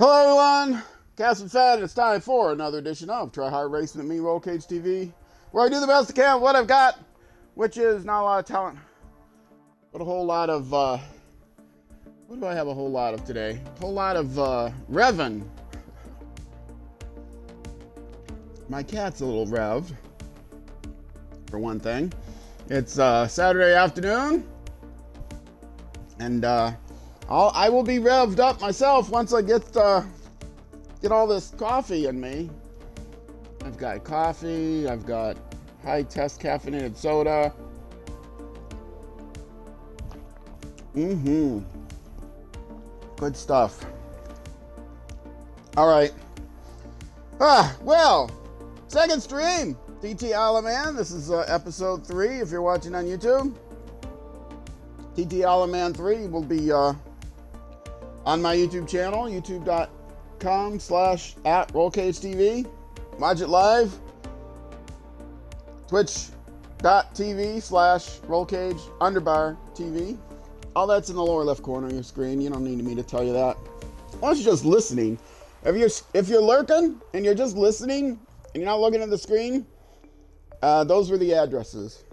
Hello everyone, Cast and Fat, and it's time for another edition of Try Hard Racing with me, Roll Cage TV, where I do the best I can with what I've got, which is not a lot of talent, but a whole lot of, what do I have a whole lot of today? A whole lot of, revving. My cat's a little revved, for one thing. It's, Saturday afternoon, and, I will be revved up myself once I get all this coffee in me. I've got coffee, I've got high test caffeinated soda. Good stuff. All right. Well, second stream, TT Alaman. This is episode 3 if you're watching on YouTube. TT Alaman 3 will be on my YouTube channel, youtube.com/@RollCageTV. Watch it live. Twitch.tv/RollCage_TV. All that's in the lower left corner of your screen. You don't need me to tell you that. Unless you're just listening. If you're lurking and you're just listening and you're not looking at the screen, those were the addresses.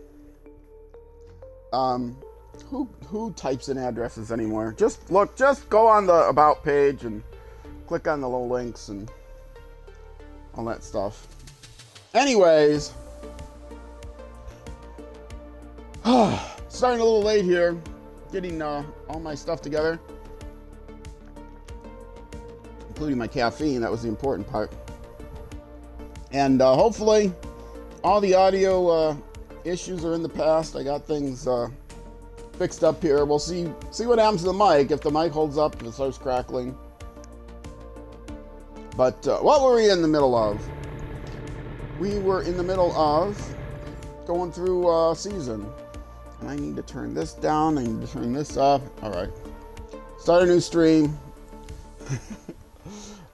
Who types in addresses anymore? Just go on the About page and click on the little links and all that stuff. Anyways, starting a little late here, getting all my stuff together, including my caffeine. That was the important part. And hopefully all the audio issues are in the past. I got things fixed up here. We'll see what happens to the mic, if the mic holds up, if it starts crackling. But what were we in the middle of? We were in the middle of going through season. And I need to turn this down. I need to turn this up. All right. Start a new stream.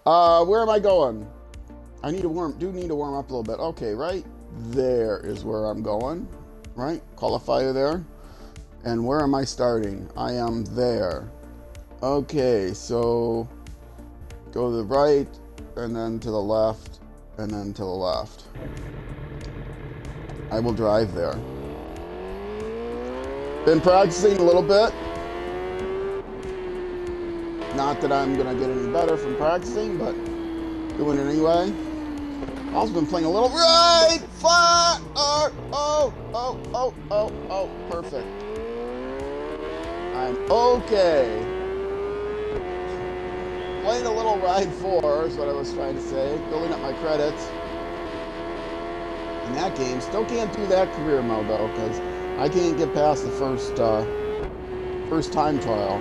Where am I going? I need to warm up a little bit. Okay, right there is where I'm going. Right? Qualifier there. And where am I starting? I am there. Okay, so go to the right, and then to the left, and then to the left. I will drive there. Been practicing a little bit. Not that I'm gonna get any better from practicing, but doing it anyway. Also been playing a little right, flat, perfect. I'm okay. Playing a little Ride 4 is what I was trying to say. Building up my credits in that game. Still can't do that career mode though, because I can't get past the first time trial.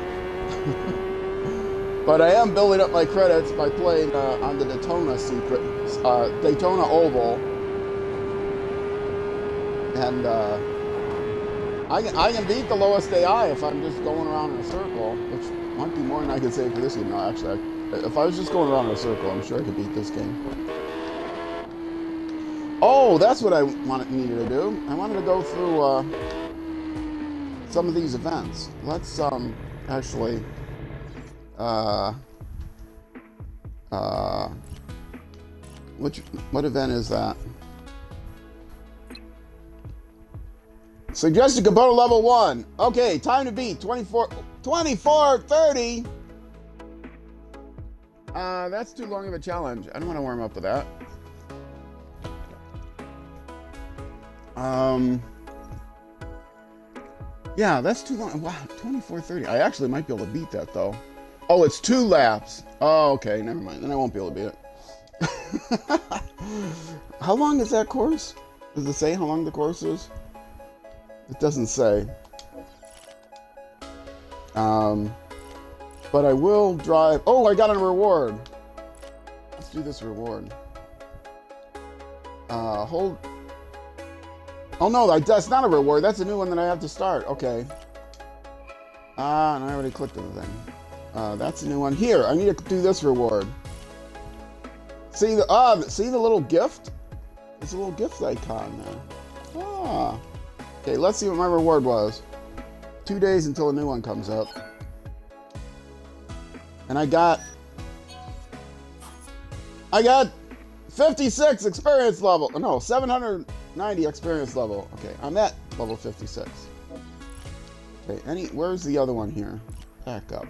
But I am building up my credits by playing on the Daytona Daytona Oval, and I can beat the lowest AI if I'm just going around in a circle, which might be more than I could say for this game. No, actually, if I was just going around in a circle, I'm sure I could beat this game. Oh, that's what I needed to do. I wanted to go through some of these events. Let's actually what event is that? Suggested component level 1. Okay, time to beat 24:30. That's too long of a challenge. I don't want to warm up with that. Yeah, that's too long. Wow, 24:30. I actually might be able to beat that though. Oh, it's 2 laps. Oh, okay, never mind. Then I won't be able to beat it. How long is that course? Does it say how long the course is? It doesn't say. But I will drive. Oh, I got a reward. Let's do this reward. Hold. Oh no, that's not a reward. That's a new one that I have to start. Okay. And I already clicked on the thing. That's a new one. Here, I need to do this reward. See the little gift? There's a little gift icon there. Okay, let's see what my reward was. 2 days until a new one comes up. And I got I got 56 experience level. No, 790 experience level. Okay, I'm at level 56. Okay, where's the other one here? Back up.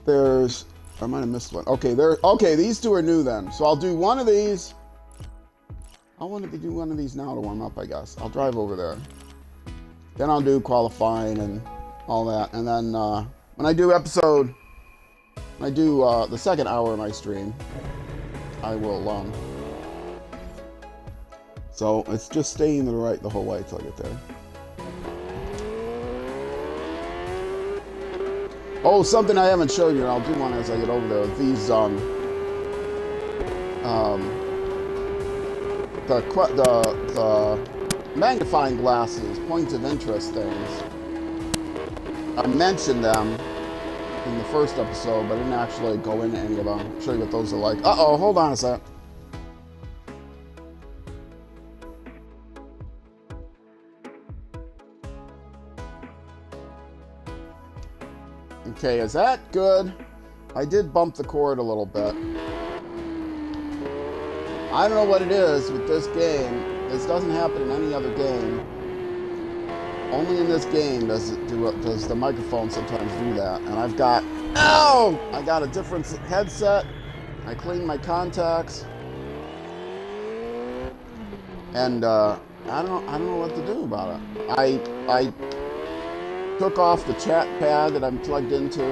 I might have missed one. Okay, these two are new then. So I'll do one of these. I want to do one of these now to warm up, I guess. I'll drive over there. Then I'll do qualifying and all that. And then when I do the second hour of my stream, I will, so it's just staying to the right the whole way till I get there. Oh, something I haven't showed you, and I'll do one as I get over there. These, the magnifying glasses, points of interest things. I mentioned them in the first episode, but I didn't actually go into any of them. I'll show you what those are like. Uh-oh, hold on a sec. Okay, is that good? I did bump the cord a little bit. I don't know what it is with this game. This doesn't happen in any other game. Only in this game does the microphone sometimes do that. And I got a different headset. I cleaned my contacts. And I don't know what to do about it. I took off the chat pad that I'm plugged into.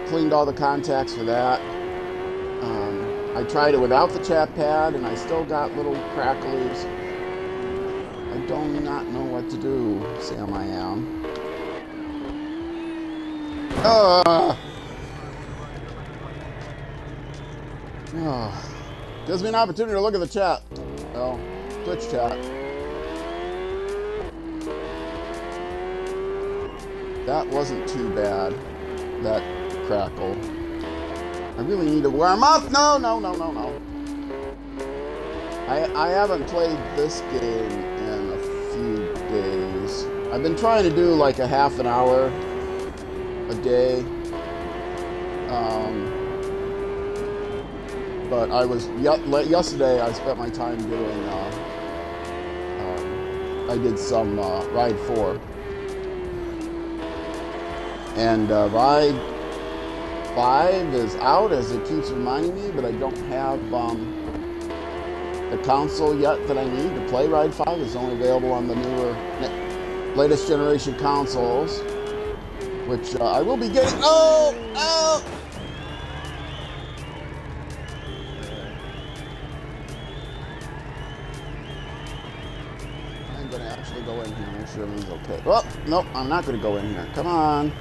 Cleaned all the contacts for that. I tried it without the chat pad, and I still got little cracklies. I do not know what to do, Sam. I am. Gives me an opportunity to look at the chat. Well, Twitch chat. That wasn't too bad. That crackle. I really need to warm up. No. I haven't played this game in a few days. I've been trying to do like a half an hour a day. But yesterday I spent my time doing, I did some Ride 4. And Ride 5 is out, as it keeps reminding me, but I don't have the console yet that I need to play Ride 5. It's only available on the newer, latest generation consoles, which I will be getting. Oh! I'm going to actually go in here and make sure everything's okay. Oh, nope, I'm not going to go in here. Come on.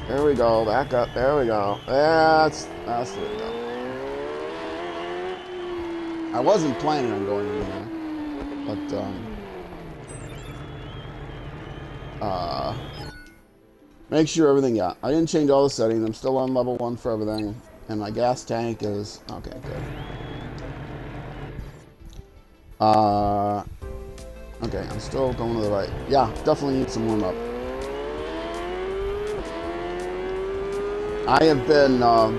There we go, back up, there we go. That's there we go. I wasn't planning on going in here, but, make sure everything, I didn't change all the settings. I'm still on level 1 for everything, and my gas tank is, okay, good. Okay, I'm still going to the right. Yeah, definitely need some warm up. I have been, a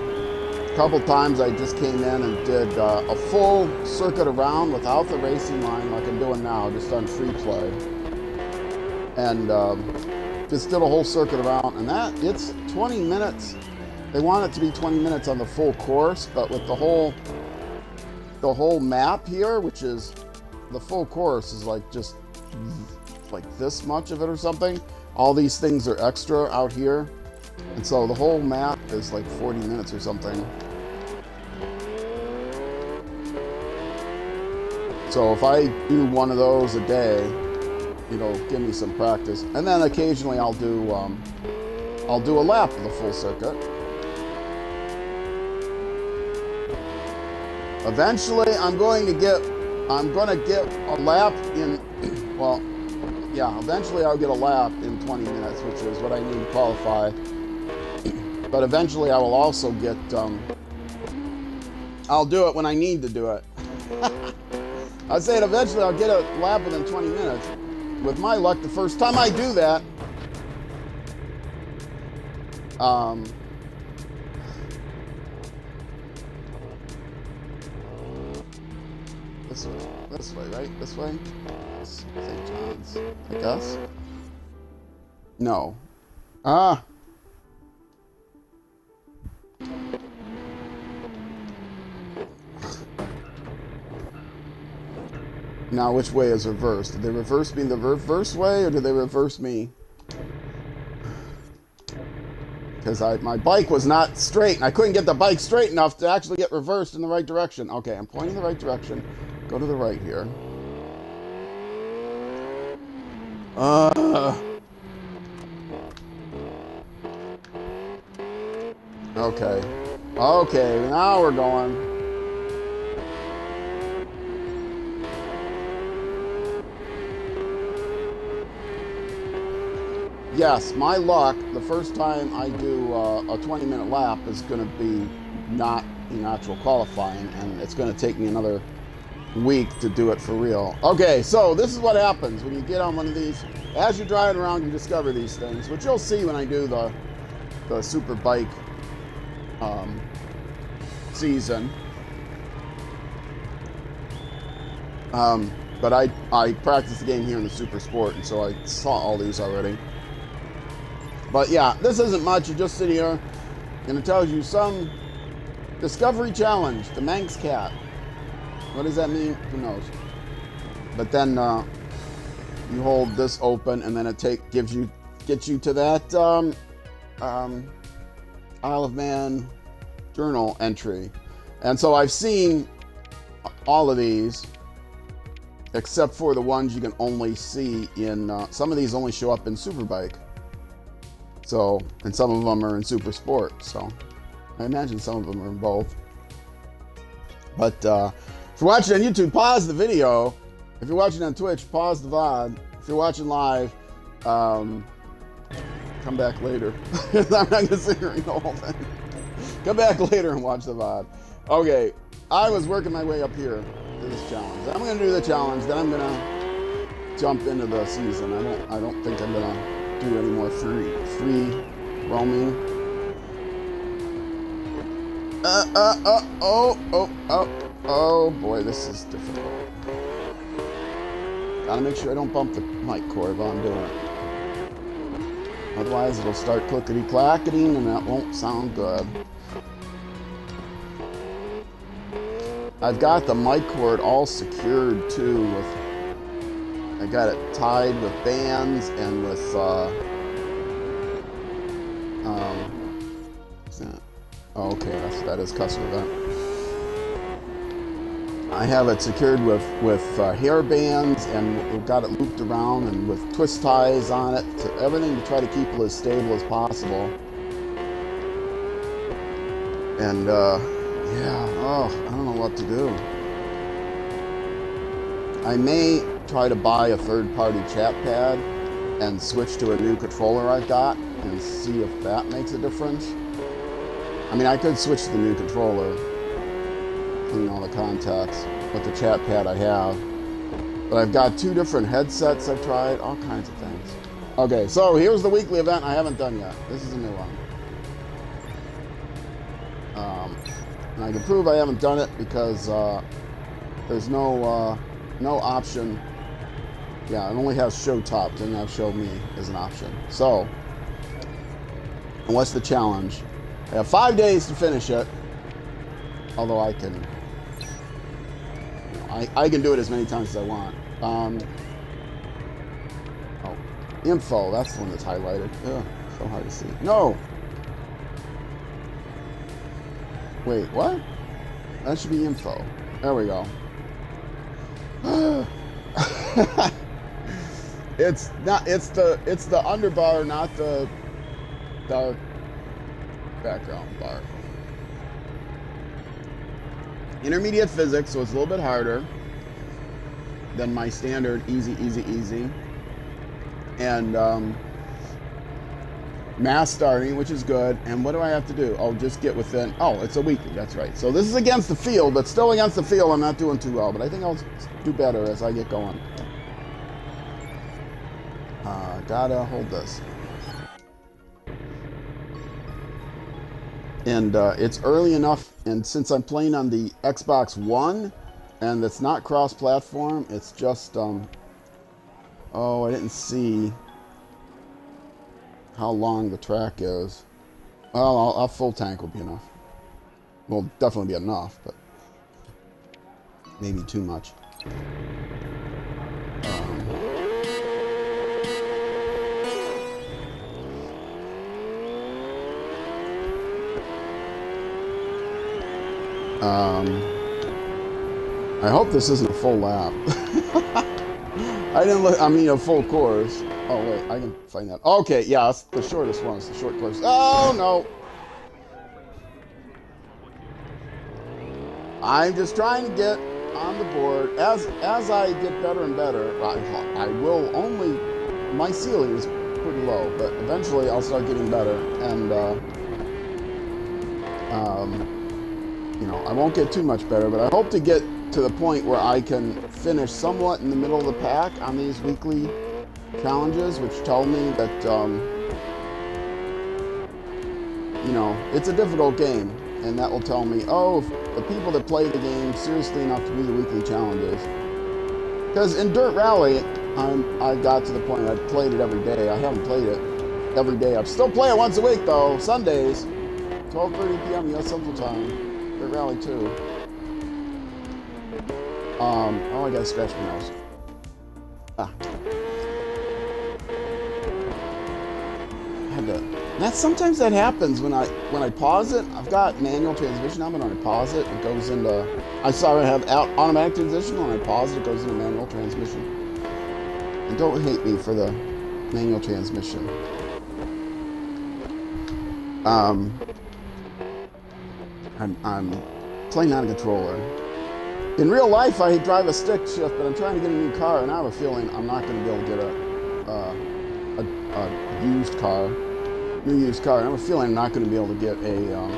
couple times I just came in and did a full circuit around without the racing line like I'm doing now, just on free play. And just did a whole circuit around, and it's 20 minutes. They want it to be 20 minutes on the full course, but with the whole map here, which is, the full course is like just like this much of it or something. All these things are extra out here. And so the whole map is like 40 minutes or something. So if I do one of those a day, it'll give me some practice. And then occasionally I'll do a lap of the full circuit. Eventually I'm gonna get a lap in, well, yeah, eventually I'll get a lap in 20 minutes, which is what I need to qualify. But eventually I will also get, I'll do it when I need to do it. I was saying eventually I'll get a lap within 20 minutes. With my luck, the first time I do that, This way, right? This way? St. John's, I guess. No. Ah. Now, which way is reversed? Did they reverse me the reverse way, or did they reverse me? Because my bike was not straight, and I couldn't get the bike straight enough to actually get reversed in the right direction. Okay, I'm pointing in the right direction. Go to the right here. Okay. Okay, now we're going. Yes, my luck, the first time I do a 20-minute lap is going to be not in actual qualifying, and it's going to take me another week to do it for real. Okay, so this is what happens when you get on one of these. As you're driving around, you discover these things, which you'll see when I do the super bike season. But I practiced the game here in the Supersport, and so I saw all these already. But yeah, this isn't much. You just sit here, and it tells you some discovery challenge, the Manx cat. What does that mean? Who knows? But then you hold this open, and then it gets you to that Isle of Man journal entry. And so I've seen all of these, except for the ones you can only see in some of these only show up in Superbike. So, and some of them are in Supersport. So, I imagine some of them are in both. But if you're watching on YouTube, pause the video. If you're watching on Twitch, pause the VOD. If you're watching live, come back later. I'm not going to sit here and read the whole thing. Come back later and watch the VOD. Okay, I was working my way up here to this challenge. I'm going to do the challenge, then I'm going to jump into the season. I don't think I'm going to do any more free roaming. Oh boy, this is difficult. Gotta make sure I don't bump the mic cord while I'm doing it. Otherwise it'll start clickety-clacketing and that won't sound good. I've got the mic cord all secured too with I got it tied with bands and with what's that? Oh, okay, that is custom event. I have it secured with hair bands, and we've got it looped around and with twist ties on it, to everything to try to keep it as stable as possible. And yeah, I don't know what to do. I may try to buy a third-party chat pad and switch to a new controller I've got and see if that makes a difference. I mean, I could switch to the new controller, clean all the contacts with the chat pad I have. But I've got 2 different headsets I've tried, all kinds of things. Okay, so here's the weekly event I haven't done yet. This is a new one. And I can prove I haven't done it because there's no option. Yeah, it only has show top, doesn't have show me as an option. So, and what's the challenge? I have 5 days to finish it. Although I can, I can do it as many times as I want. Oh, info, that's the one that's highlighted. Ugh, so hard to see. No! Wait, what? That should be info. There we go. It's the underbar, not the background bar. Intermediate physics, so it's a little bit harder than my standard easy. And mass starting, which is good. And what do I have to do? Oh, just get within. Oh, it's a weekly. That's right. So this is against the field, but still against the field. I'm not doing too well, but I think I'll do better as I get going. Gotta hold this. And it's early enough, and since I'm playing on the Xbox One, And it's not cross-platform. It's just, oh, I didn't see how long the track is. Well, a full tank will be enough. Will definitely be enough, but maybe too much. I hope this isn't a full lap. I didn't look, I mean a full course. Oh wait, I can find that. Okay, yeah, it's the shortest one. It's the short course. Oh no! I'm just trying to get on the board. As I get better and better, I will only, my ceiling is pretty low, but eventually I'll start getting better. And, you know, I won't get too much better, but I hope to get to the point where I can finish somewhat in the middle of the pack on these weekly challenges, which tell me that, you know, it's a difficult game. And that will tell me, oh, the people that play the game seriously enough to do the weekly challenges. Because in Dirt Rally, I got to the point I've played it every day. I haven't played it every day. I still play it once a week though, Sundays, 12:30 p.m. U.S. Central Time. Dirt Rally 2. Oh, I gotta scratch my nose. Sometimes that happens when I pause it. I've got manual transmission on, but when I pause it, it goes into. I saw I have automatic transmission. When I pause it, it goes into manual transmission. And don't hate me for the manual transmission. I'm playing on a controller. In real life, I drive a stick shift, but I'm trying to get a new car, and I have a feeling I'm not going to be able to get a used car. New used car, and I have a feeling I'm not going to be able to get a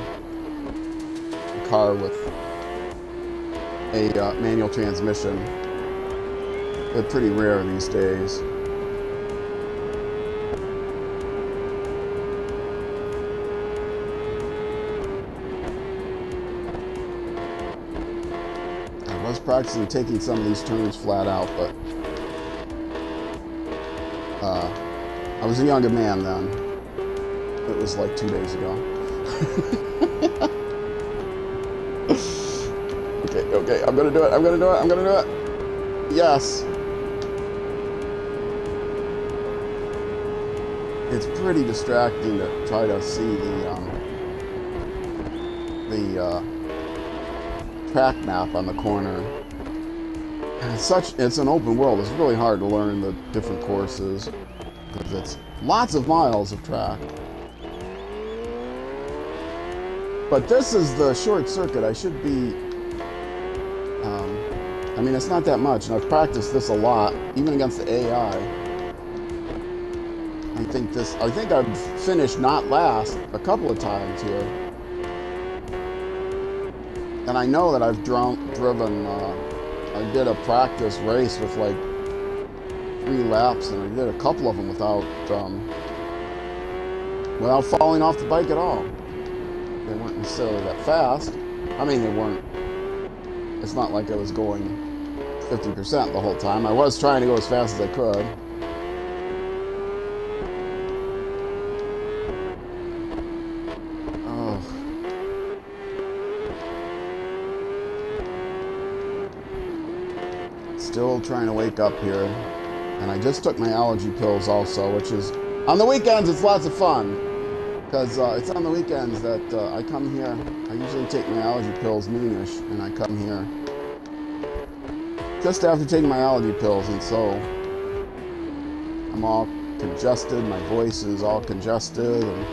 car with a manual transmission. They're pretty rare these days. I was practicing taking some of these turns flat out, but I was a younger man then. It was like 2 days ago. Okay, I'm gonna do it. Yes. It's pretty distracting to try to see the track map on the corner. And it's an open world. It's really hard to learn the different courses because it's lots of miles of track. But this is the short circuit. I should be, I mean, it's not that much, and I've practiced this a lot, even against the AI. I think I've finished not last a couple of times here. And I know that I've driven, I did a practice race with like 3 laps, and I did a couple of them without falling off the bike at all. They weren't necessarily that fast. I mean, they weren't. It's not like I was going 50% the whole time. I was trying to go as fast as I could. Oh. Still trying to wake up here. And I just took my allergy pills also, which is, on the weekends, it's lots of fun. Because it's on the weekends that I come here. I usually take my allergy pills noonish, and I come here just after taking my allergy pills, and so I'm all congested. My voice is all congested, and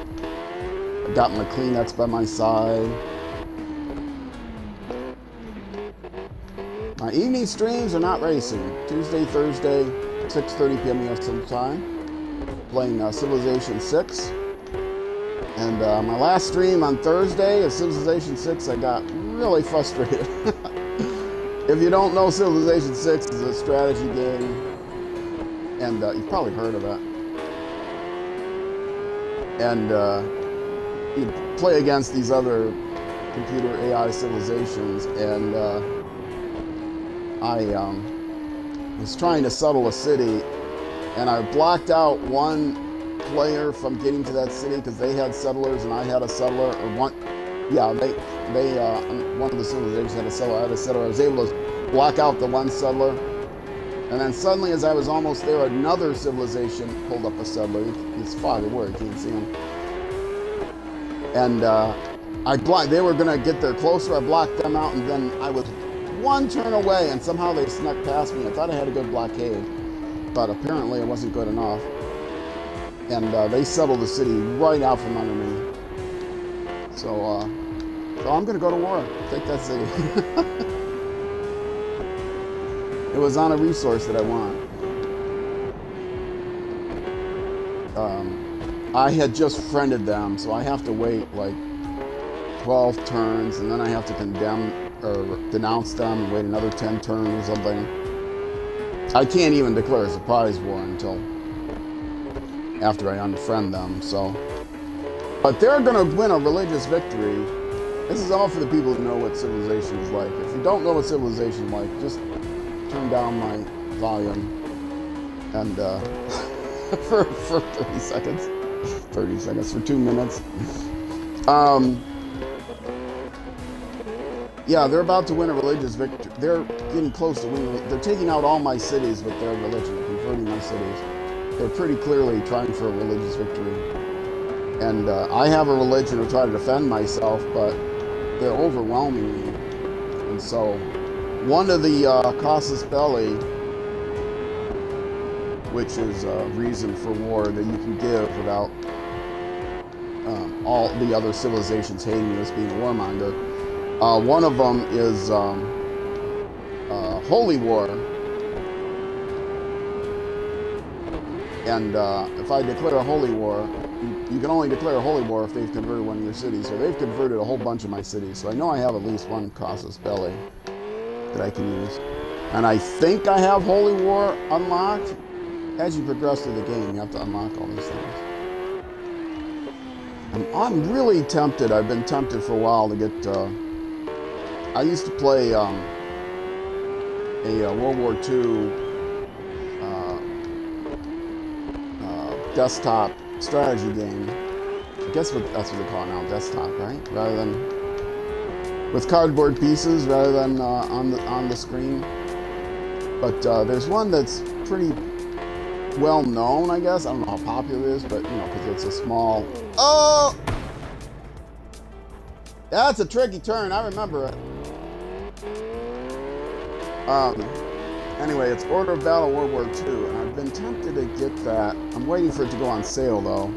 I've got my Kleenex by my side. My evening streams are not racing. Tuesday, Thursday, 6:30 p.m. U.S. Central Time. Playing Civilization 6. And my last stream on Thursday of Civilization 6, I got really frustrated. If you don't know, Civilization 6 is a strategy game, and you've probably heard of it. And you play against these other computer AI civilizations, and I was trying to settle a city, and I blocked out one player from getting to that city because they had settlers and I had a settler. Or one, yeah, they one of the civilizations had a settler. I had a settler. I was able to block out the one settler, and then suddenly, as I was almost there, another civilization pulled up a settler. He's far away. You can't see him. And they were gonna get there closer. I blocked them out, and then I was one turn away, and somehow they snuck past me. I thought I had a good blockade, but apparently it wasn't good enough. And they settled the city right out from under me. So I'm gonna go to war. Take that city. It was on a resource that I want. I had just friended them, so I have to wait like 12 turns, and then I have to condemn or denounce them and wait another 10 turns or something. I can't even declare a surprise war until after I unfriend them, so. But they're gonna win a religious victory. This is all for the people who know what civilization is like. If you don't know what civilization is like, just turn down my volume and for 30 seconds. 30 seconds, for 2 minutes. Yeah, they're about to win a religious victory. They're getting close to winning. They're taking out all my cities with their religion, converting my cities. They're pretty clearly trying for a religious victory. And I have a religion to try to defend myself, but they're overwhelming me. And so, one of the casus belli, which is a reason for war that you can give without all the other civilizations hating you as being a warmonger. One of them is holy war. And if I declare a holy war, you can only declare a holy war if they've converted one of your cities. So they've converted a whole bunch of my cities. So I know I have at least one casus belli that I can use. And I think I have holy war unlocked. As you progress through the game, you have to unlock all these things. I'm really tempted. I've been tempted for a while to get. I used to play a World War II desktop strategy game. I guess that's what they call it now, desktop, right? Rather than with cardboard pieces, rather than on the screen. But there's one that's pretty well known, I guess. I don't know how popular it is, but because it's a small. Oh, that's a tricky turn. I remember it. Anyway, it's Order of Battle World War II, and I've been tempted to get that. I'm waiting for it to go on sale, though.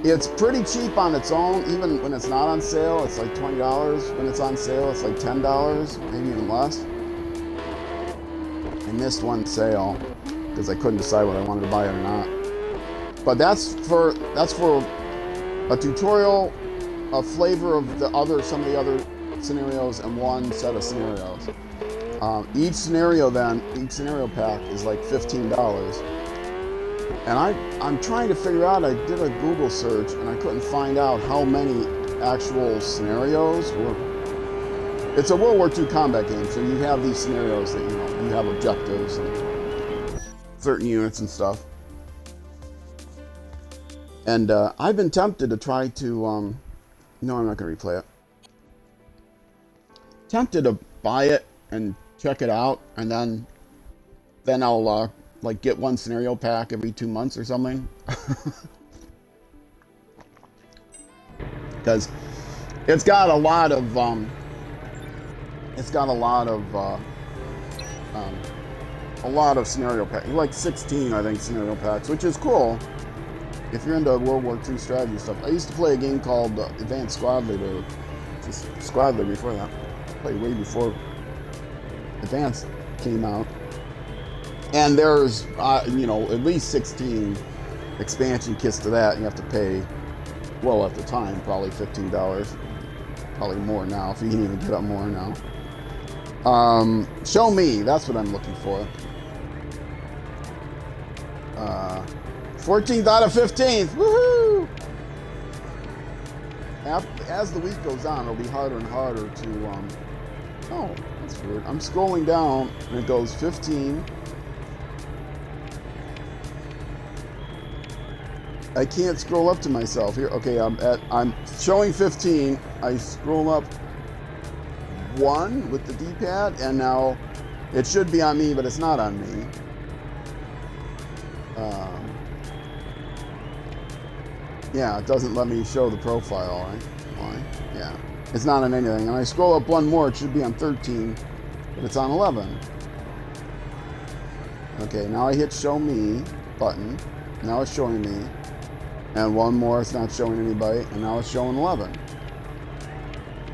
It's pretty cheap on its own, even when it's not on sale. It's like $20. When it's on sale, it's like $10, maybe even less. I missed one sale because I couldn't decide whether I wanted to buy it or not. But that's for a tutorial, a flavor of some of the other scenarios, and one set of scenarios. Each scenario pack is like $15. And I'm trying to figure out, I did a Google search and I couldn't find out how many actual scenarios were. It's a World War II combat game, so you have these scenarios that, you have objectives and certain units and stuff. And I've been tempted to try to, no, I'm not going to replay it. Tempted to buy it and check it out, and then I'll like get one scenario pack every 2 months or something. Because it's got a lot of scenario packs, like 16 I think scenario packs, which is cool if you're into World War II strategy stuff. I used to play a game called Advanced Squad Leader, just Squad Leader before that. I played way before Advanced came out. And there's, at least 16 expansion kits to that. You have to pay, well, at the time, probably $15. Probably more now, if you can even get up more now. Show me, that's what I'm looking for. 14th out of 15th, woohoo! As the week goes on, it'll be harder and harder to Oh, that's weird. I'm scrolling down and it goes 15. I can't scroll up to myself here. Okay, I'm showing 15. I scroll up 1 with the D-pad, and now it should be on me, but it's not on me. Yeah, it doesn't let me show the profile, right? Why? Yeah, it's not on anything. And I scroll up 1 more, it should be on 13, but it's on 11. Okay, now I hit show me button. Now it's showing me. And 1 more, it's not showing anybody, and now it's showing 11.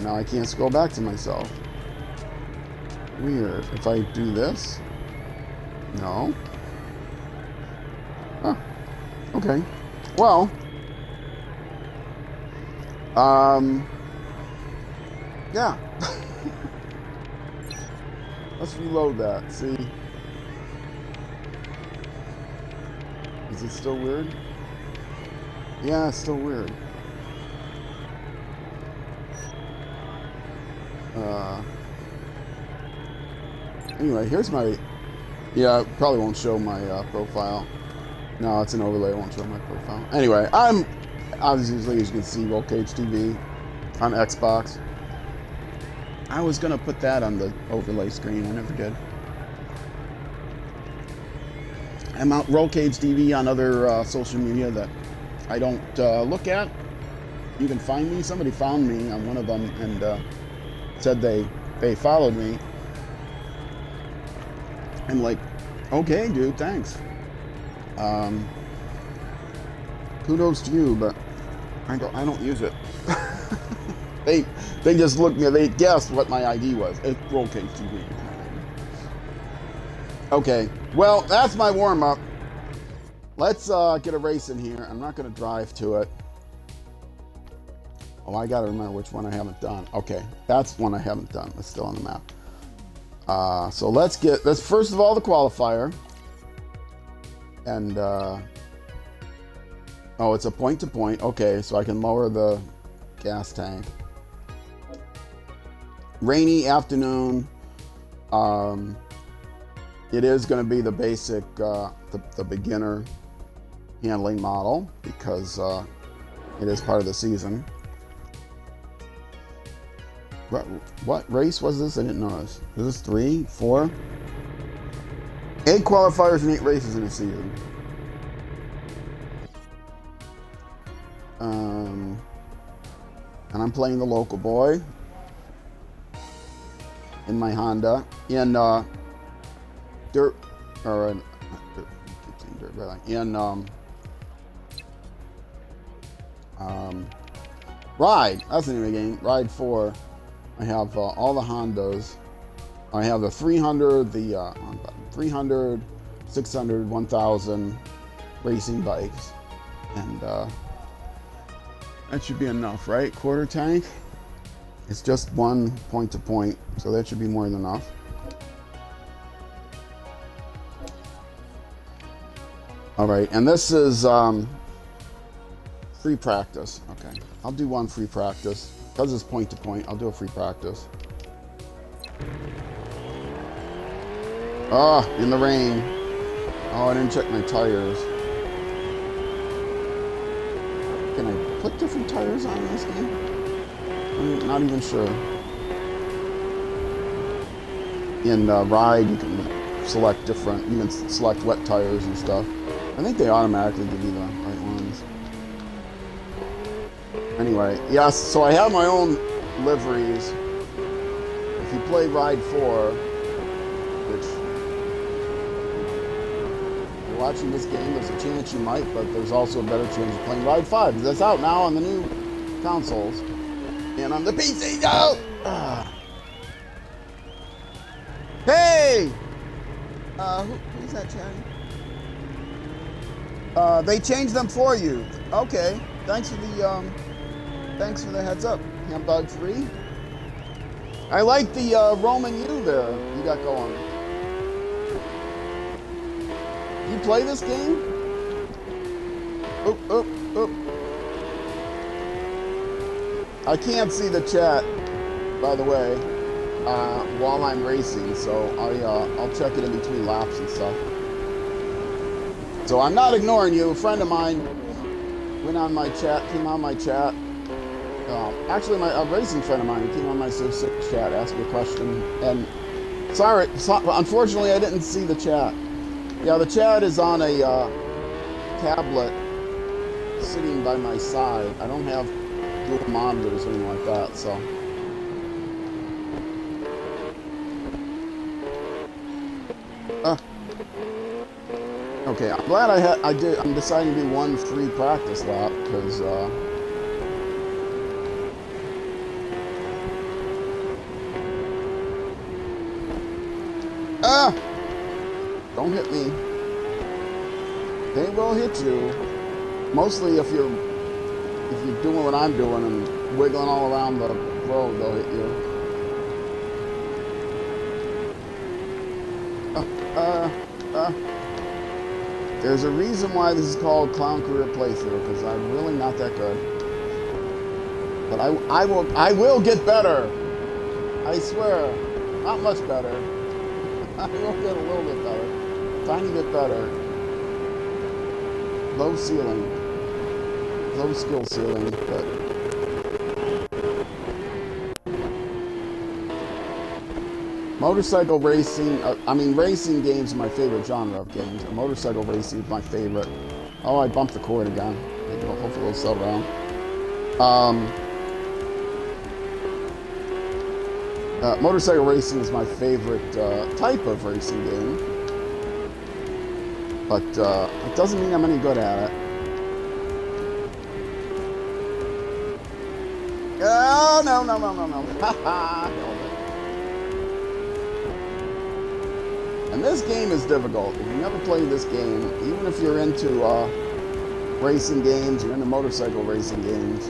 Now I can't scroll back to myself. Weird. If I do this, no. Huh. Okay. Well, yeah. Let's reload that. See, is it still weird? Yeah, it's still weird. Anyway, here's my... Yeah, it probably won't show my profile. No, it's an overlay. It won't show my profile. Anyway, I'm obviously, as you can see, Roll Cage TV on Xbox. I was going to put that on the overlay screen. I never did. I'm out Roll Cage TV on other social media that I don't look at. You can find me. Somebody found me on one of them and said they followed me. I'm like, okay, dude, thanks. Kudos to you, but I don't use it. They just looked me. They guessed what my ID was. It's Roll Cage TV. Okay, well, that's my warm up. Let's get a race in here. I'm not going to drive to it. Oh, I got to remember which one I haven't done. Okay, that's one I haven't done. It's still on the map. So let's first of all the qualifier. And, oh, it's a point to point. Okay, so I can lower the gas tank. Rainy afternoon. It is going to be the basic, the beginner handling model because it is part of the season. What race was this? I didn't notice. Is this 3, 4? 8 qualifiers and 8 races in a season. And I'm playing the local boy in my Honda in dirt or in Ride. That's the name of the game. Ride 4. I have all the Hondas. I have the 300, the 300, 600, 1000 racing bikes, and that should be enough, right? Quarter tank. It's just 1 point to point, so that should be more than enough. All right, and this is free practice. Okay, I'll do 1 free practice. Because it's point to point, I'll do a free practice. Ah, in the rain. Oh, I didn't check my tires. Can I put different tires on this game? I'm not even sure. In Ride, you can select different, you can select wet tires and stuff. I think they automatically give you the right ones. Anyway, yes, so I have my own liveries. If you play Ride 4, which if you're watching this game, there's a chance you might, but there's also a better chance of playing Ride 5, because that's out now on the new consoles. And on the PC, no! Hey! Who's that chatting? They changed them for you. Okay, thanks for the heads up. Hamburg free. I like the Roman U there you got going. You play this game? Oop, oop, oop. I can't see the chat, by the way. while I'm racing, so I'll check it in between laps and stuff. So I'm not ignoring you. A friend of mine went on my chat, came on my chat. Actually, a racing friend of mine came on my Civ 6 chat, asked me a question, and sorry, unfortunately, I didn't see the chat. Yeah, the chat is on a tablet sitting by my side. I don't have dual monitors or anything like that, so. Okay, I'm glad I'm deciding to do one free practice lap because don't hit me. They will hit you. Mostly if you're doing what I'm doing and wiggling all around the road, they'll hit you. There's a reason why this is called Clown Career Playthrough, because I'm really not that good. But I will get better. I swear. Not much better. I will get a little bit better. Tiny bit better. Low ceiling. Low skill ceiling, but motorcycle racing, racing games are my favorite genre of games. Motorcycle racing is my favorite. Oh, I bumped the cord again. Maybe hopefully it'll slow down. Motorcycle racing is my favorite type of racing game. But it doesn't mean I'm any good at it. Oh, no. Haha. And this game is difficult. If you never played this game, even if you're into racing games, you're into motorcycle racing games,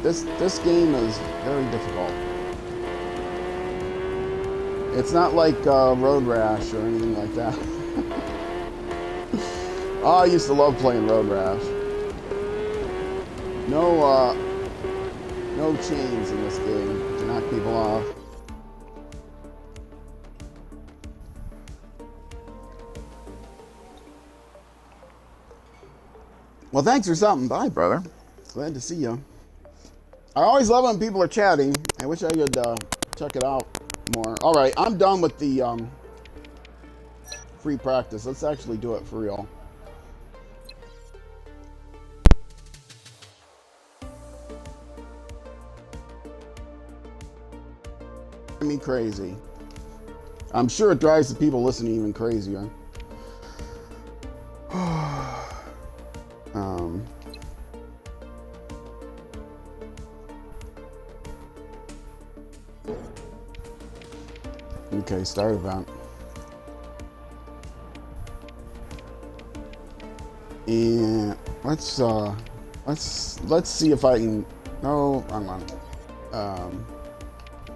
this game is very difficult. It's not like Road Rash or anything like that. Oh, I used to love playing Road Rash. No chains in this game to knock people off. Well, thanks for stopping by, brother. Glad to see you. I always love when people are chatting. I wish I could check it out more. All right, I'm done with the free practice. Let's actually do it for real. Me crazy. I'm sure it drives the people listening even crazier. Okay, start event. And let's see if I can. No, wrong one.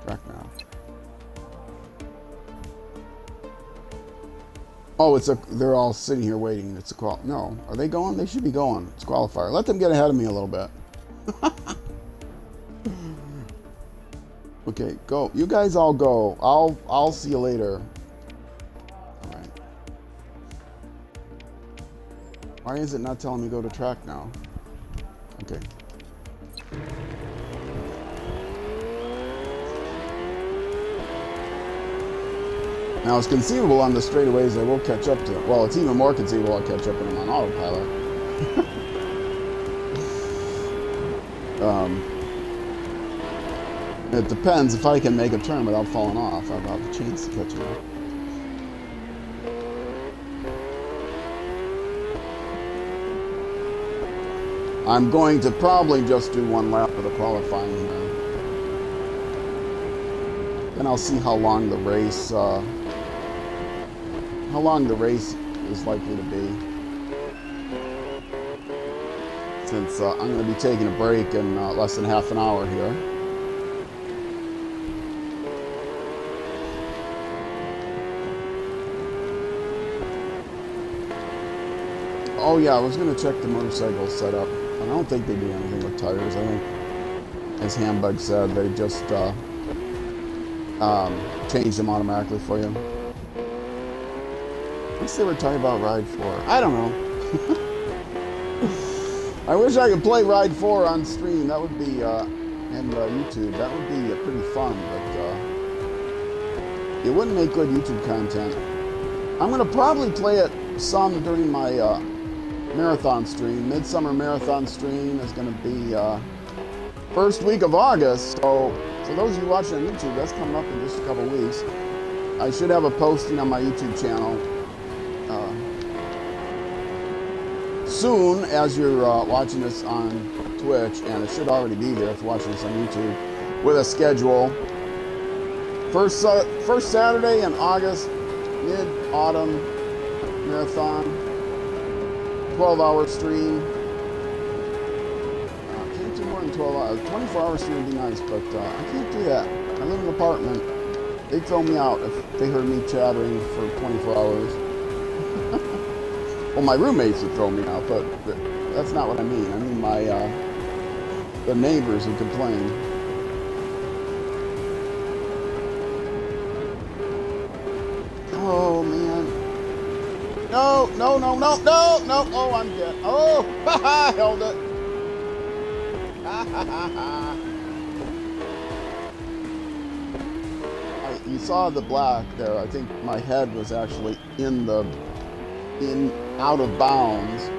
Back now. Oh, they're all sitting here waiting. It's a qual. No, are they going? They should be going. It's a qualifier. Let them get ahead of me a little bit. Okay, go. You guys all go. I'll see you later. All right. Why is it not telling me to go to track now? Okay. Now, it's conceivable on the straightaways I will catch up to. Well, it's even more conceivable I'll catch up when I'm on autopilot. It depends if I can make a turn without falling off. I'll have a chance to catch up. I'm going to probably just do one lap of the qualifying here. Then I'll see how long the race is likely to be. Since I'm going to be taking a break in less than half an hour here. Oh yeah, I was going to check the motorcycle setup. I don't think they do anything with tires. I think, as Hambug said, they just change them automatically for you. Unless they were talking about Ride 4. I don't know. I wish I could play Ride 4 on stream. That would be, and YouTube. That would be pretty fun, but it wouldn't make good YouTube content. I'm going to probably play it some during my marathon stream. Midsummer marathon stream is going to be first week of August. So for those of you watching on YouTube, that's coming up in just a couple weeks. I should have a posting on my YouTube channel soon as you're watching this on Twitch, and it should already be there if you're watching this on YouTube, with a schedule. First Saturday in August, mid-autumn marathon, 12-hour stream. Can't do more than 12 hours. 24-hour stream would be nice, but I can't do that. I live in an apartment. They'd throw me out if they heard me chattering for 24 hours. Well, my roommates would throw me out, but that's not what I mean. I mean the neighbors would complain. Oh, man. No. Oh, I'm dead. Oh, I held it. You saw the black there. I think my head was actually out of bounds.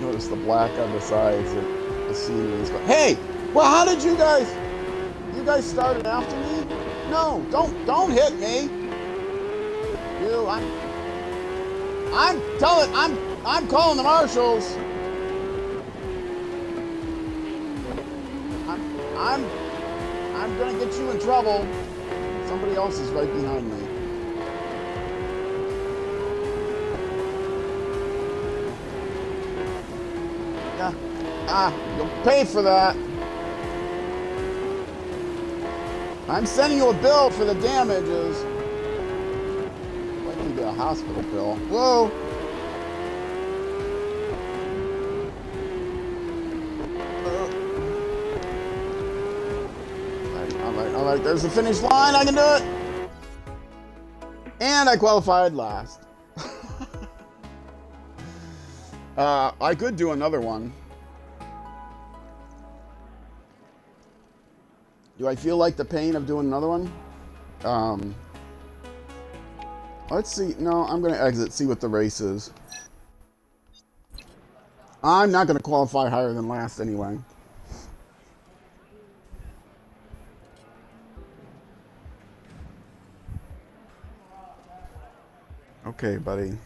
Notice the black on the sides. The scenery is going. Hey, well, how did you guys started after me? No, don't hit me. I'm calling the marshals. I'm gonna get you in trouble. Somebody else is right behind me. Yeah. You'll pay for that. I'm sending you a bill for the damages. Likely be a hospital bill. Whoa. All right. There's the finish line. I can do it. And I qualified last. I could do another one. Do I feel like the pain of doing another one? Let's see. No, I'm going to exit, see what the race is. I'm not going to qualify higher than last anyway. Okay, buddy.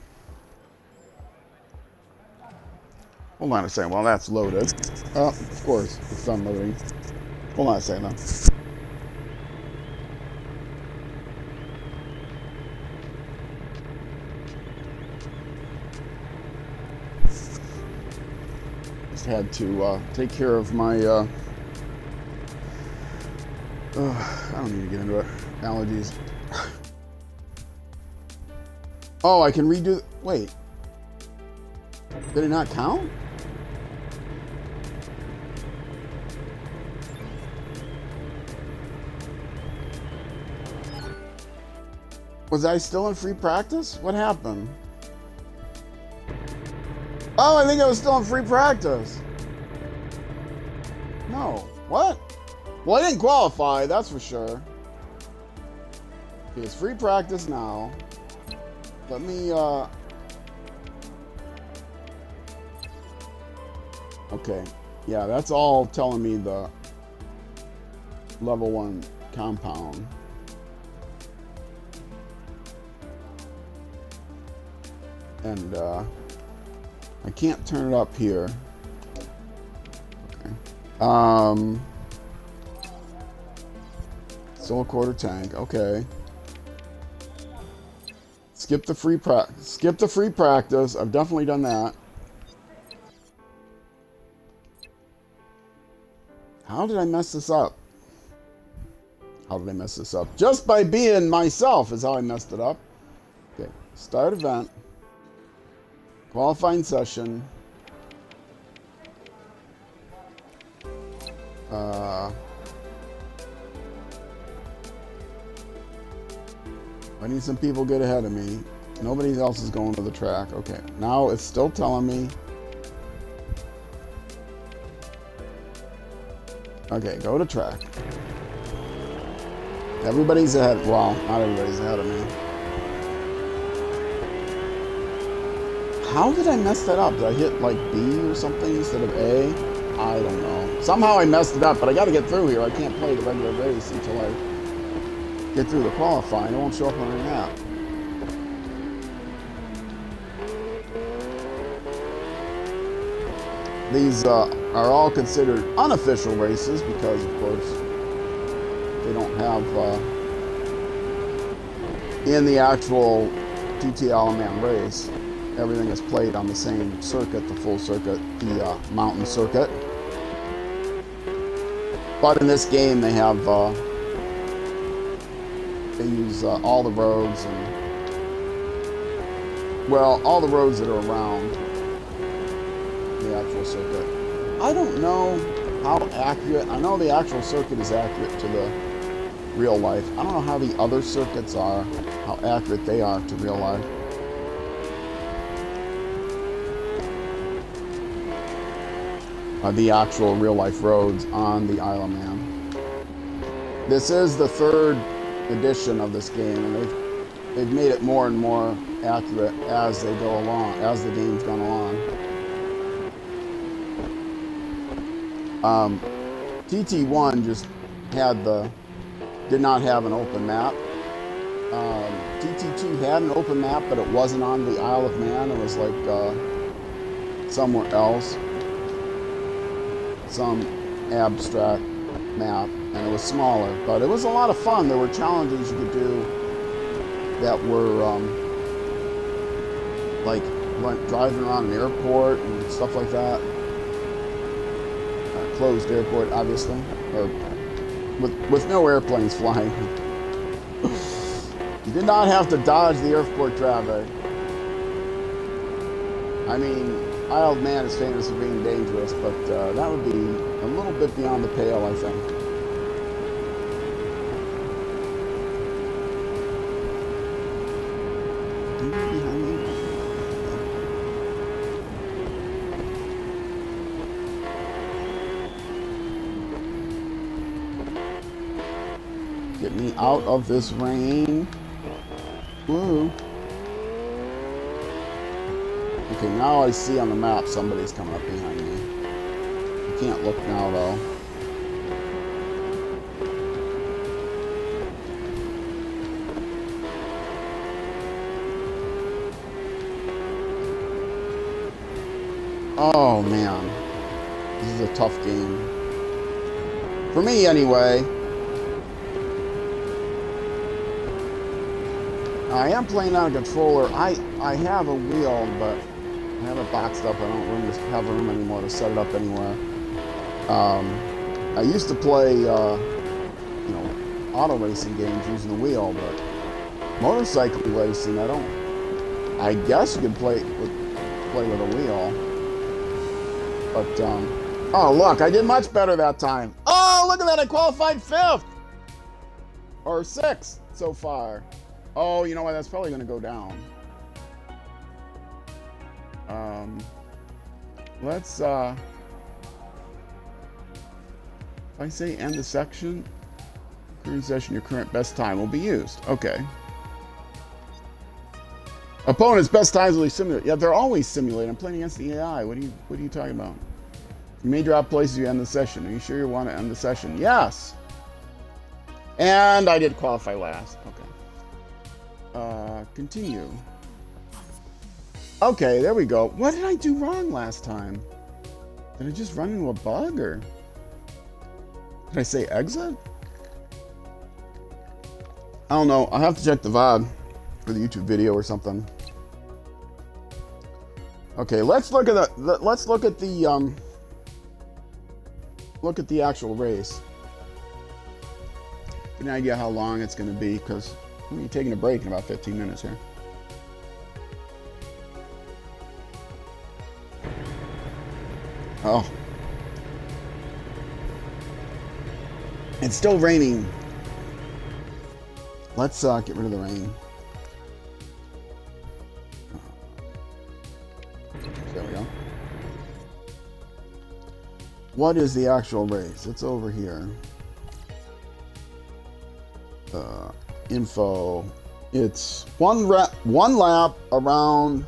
Hold on a second while that's loaded. Of course, it's done loading. Hold on a second now. Just had to take care of my, I don't need to get into it. Allergies. Oh, I can redo, wait. Did it not count? Was I still in free practice? What happened? Oh, I think I was still in free practice. No. What? Well, I didn't qualify, that's for sure. Okay, it's free practice now. Let me, okay. Yeah, that's all telling me the level 1 compound. And I can't turn it up here. Okay. Still a quarter tank. Okay. Skip the free practice. I've definitely done that. How did I mess this up? Just by being myself is how I messed it up. Okay. Start event. Qualifying session. I need some people get ahead of me. Nobody else is going to the track. Okay, now it's still telling me. Okay, go to track. Everybody's ahead. Well, not everybody's ahead of me. How did I mess that up? Did I hit like B or something instead of A? I don't know. Somehow I messed it up, but I got to get through here. I can't play the regular race until I get through the qualifying. It won't show up on the map. These are all considered unofficial races because, of course, they don't have in the actual TT Isle-of-Man race. Everything is played on the same circuit, the full circuit, the mountain circuit. But in this game, they have they use all the roads and all the roads that are around the actual circuit. I don't know how accurate. I know the actual circuit is accurate to the real life. I don't know how the other circuits are, how accurate they are to real life. The actual real-life roads on the Isle of Man. This is the 3rd edition of this game, and they've made it more and more accurate as they go along, as the game's gone along. TT1 just did not have an open map. TT2 had an open map, but it wasn't on the Isle of Man. It was like somewhere else. Some abstract map, and it was smaller, but it was a lot of fun. There were challenges you could do that were like driving around an airport and stuff like that. Closed airport, obviously, or with no airplanes flying. You did not have to dodge the airport traffic. I mean, Isle of Man is famous for being dangerous, but that would be a little bit beyond the pale, I think. Get me out of this rain. Woo. Okay, now I see on the map somebody's coming up behind me. I can't look now, though. Oh, man. This is a tough game. For me, anyway. I am playing on a controller. I have a wheel, but I have it boxed up. I don't have room anymore to set it up anywhere. I used to play, auto racing games using the wheel, but motorcycle racing, I guess you could play with a wheel. But, oh, look, I did much better that time. Oh, look at that. I qualified 5th. Or 6th so far. Oh, you know what? That's probably going to go down. Let's, if I say end the section, current session, your current best time will be used. Okay. Opponent's best times will be simulated. Yeah, they're always simulated. I'm playing against the AI. What are you talking about? You may drop places you end the session. Are you sure you want to end the session? Yes. And I did qualify last. Okay. Continue. Okay, there we go. What did I do wrong last time? Did I just run into a bug, or did I say exit? I don't know. I'll have to check the VOD for the YouTube video or something. Okay, let's look at the actual race. Get an idea how long it's going to be, because I'm going to be taking a break in about 15 minutes here. Oh. It's still raining. Let's get rid of the rain. What is the actual race? It's over here. Info. It's one lap around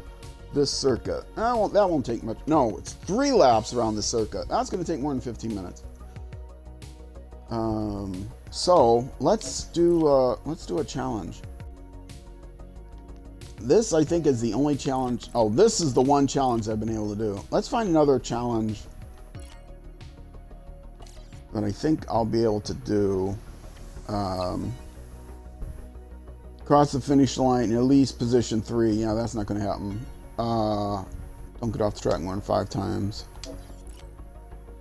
this circuit. That won't take much. No, it's 3 laps around the circuit. That's going to take more than 15 minutes. So let's do a challenge. This, I think, is the only challenge. Oh, this is the one challenge I've been able to do. Let's find another challenge that I think I'll be able to do. Cross the finish line in at least position 3. Yeah, that's not going to happen. Don't get off the track more than 5 times.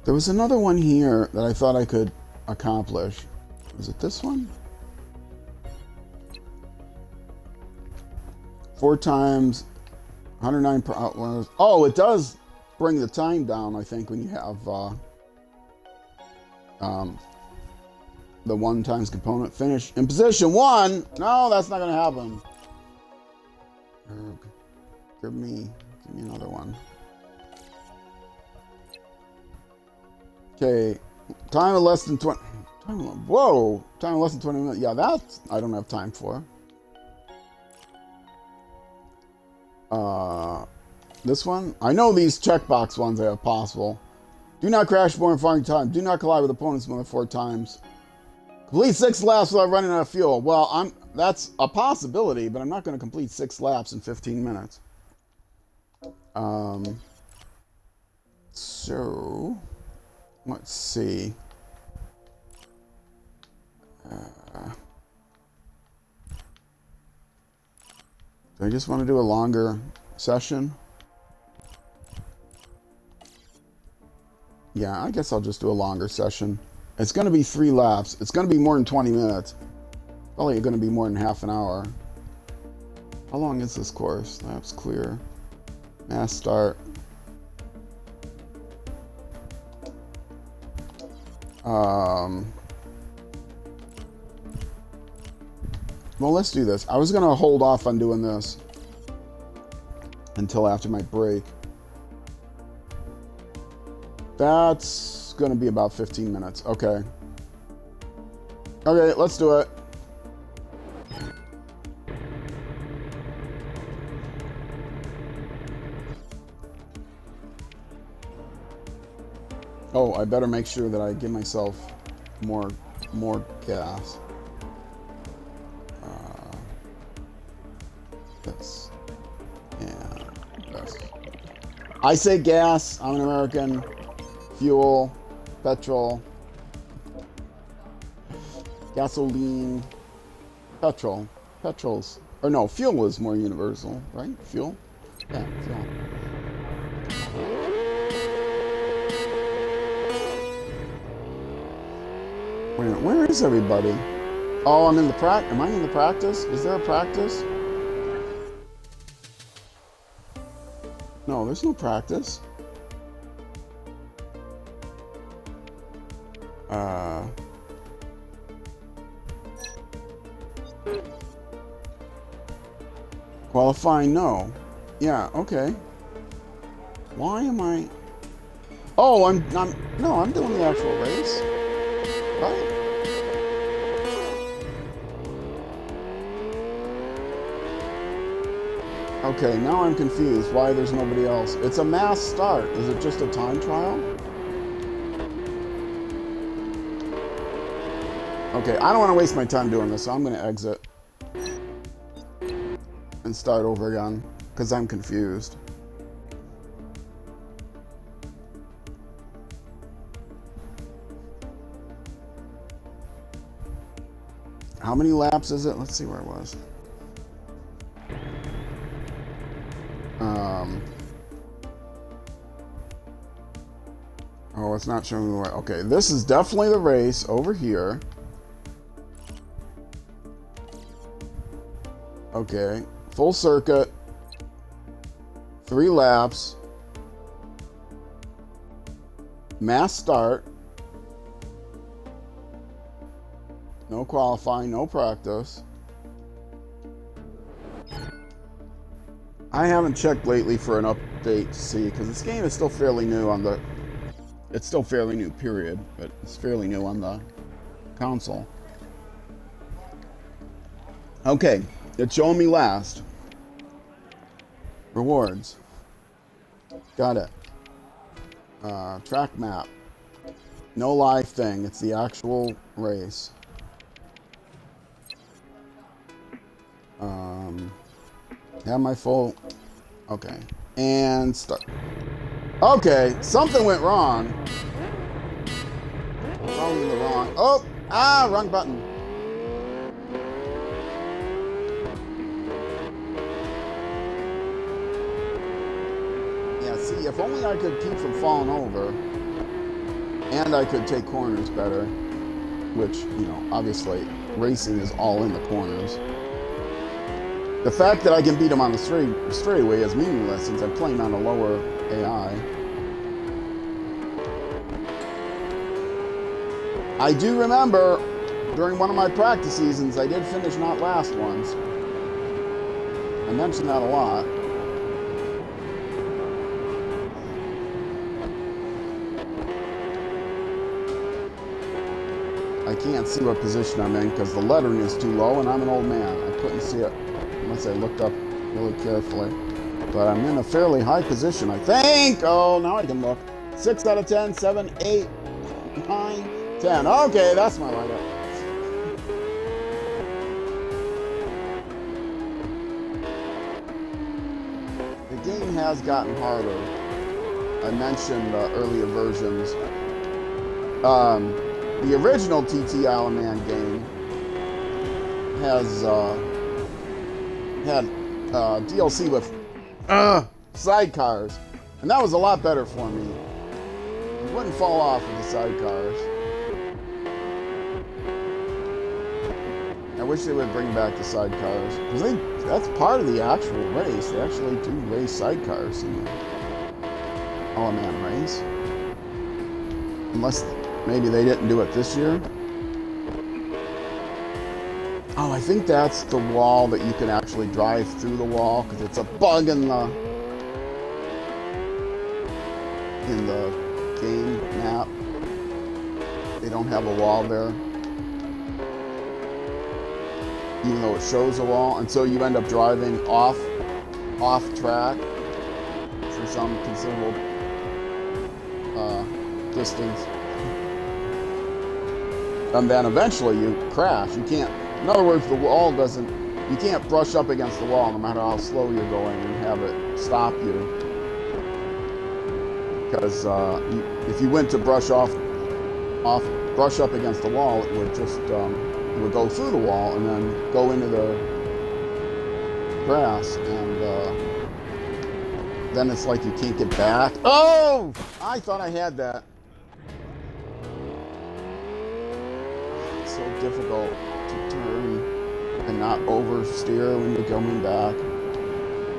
There was another one here that I thought I could accomplish. Was it this one? 4 times, 109 per hour. Oh, it does bring the time down, I think, when you have the 1 times component finish in position 1. No, that's not going to happen. Give me another one. Okay, time of less than 20. Whoa, time of less than 20 minutes. Yeah, that I don't have time for. This one? I know these checkbox ones I have possible. Do not crash more than 5 times. Do not collide with opponents more than 4 times. Complete 6 laps without running out of fuel. Well, that's a possibility, but I'm not going to complete 6 laps in 15 minutes. So, let's see. Do I just want to do a longer session? Yeah, I guess I'll just do a longer session. It's going to be 3 laps. It's going to be more than 20 minutes. Probably going to be more than half an hour. How long is this course? Laps clear. Mass start. Well, let's do this. I was going to hold off on doing this until after my break. That's going to be about 15 minutes. Okay. Okay, let's do it. Oh, I better make sure that I give myself more gas. This and this. I say gas. I'm an American. Fuel, petrol, gasoline, petrol, petrols. Or no, fuel is more universal, right? Fuel? Yeah, fuel. Where is everybody? Oh, I'm in the practice. Am I in the practice? Is there a practice? No, there's no practice. Qualifying, no. Yeah, okay. Why am I... Oh, I'm doing the actual race. Right? Okay, now I'm confused why there's nobody else. It's a mass start. Is it just a time trial? Okay, I don't want to waste my time doing this, so I'm going to exit and start over again, because I'm confused. How many laps is it? Let's see where it was. Oh, it's not showing me where. Okay, this is definitely the race over here. Okay, full circuit, 3 laps, mass start, no qualifying, no practice. I haven't checked lately for an update to see, because this game is still fairly new on the It's still fairly new, period, but it's fairly new on the console. Okay, it's showing me last. Rewards. Got it. Track map. No live thing, it's the actual race. Have my full... Okay. And start. Okay, something went wrong. Probably the wrong... Oh! Ah, wrong button. Yeah, see, if only I could keep from falling over. And I could take corners better. Which, you know, obviously, racing is all in the corners. The fact that I can beat him on the straightaway is meaningless since I'm playing on a lower AI. I do remember during one of my practice seasons, I did finish not last once. I mentioned that a lot. I can't see what position I'm in because the lettering is too low and I'm an old man. I couldn't see it unless I looked up really carefully. But I'm in a fairly high position, I think. Oh, now I can look. 6 out of 10, 7, 8, 9, 10. Okay, that's my lineup. The game has gotten harder. I mentioned earlier versions. The original TT Isle of Man game has had DLC with sidecars, and that was a lot better for me. You wouldn't fall off with the sidecars. I wish they would bring back the sidecars, because that's part of the actual race. They actually do race sidecars in the Isle of Man race. Unless maybe they didn't do it this year. Oh, I think that's the wall that you can actually drive through the wall because it's a bug in the game map. They don't have a wall there, even though it shows a wall, and so you end up driving off track for some considerable distance, and then eventually you crash. You can't. In other words, the wall doesn't, you can't brush up against the wall no matter how slow you're going and have it stop you. Because if you went to brush up against the wall, it would just, it would go through the wall and then go into the grass, and then it's like you can't get back. Oh! I thought I had that. It's so difficult to turn and not oversteer when you're coming back.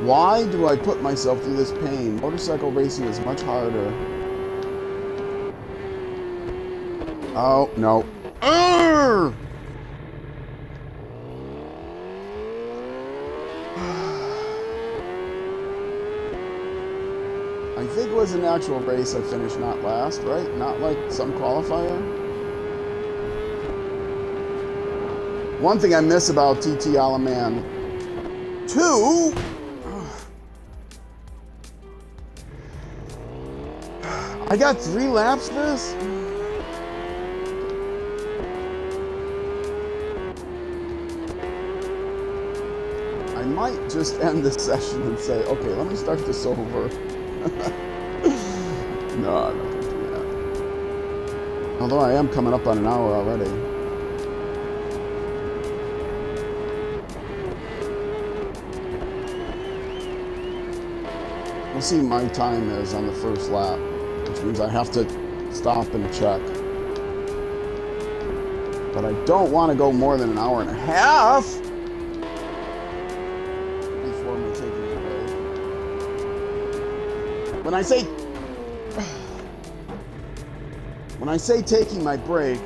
Why do I put myself through this pain? Motorcycle racing is much harder. Oh, no. Urgh! I think it was an actual race I finished not last, right? Not like some qualifier. One thing I miss about TT Isle of Man 2, I got 3 laps this? I might just end this session and say, okay, let me start this over. No, I'm not going to do that. Although I am coming up on an hour already. We'll see my time is on the first lap, which means I have to stop and check. But I don't want to go more than an hour and a half before me taking a break. When I say taking my break,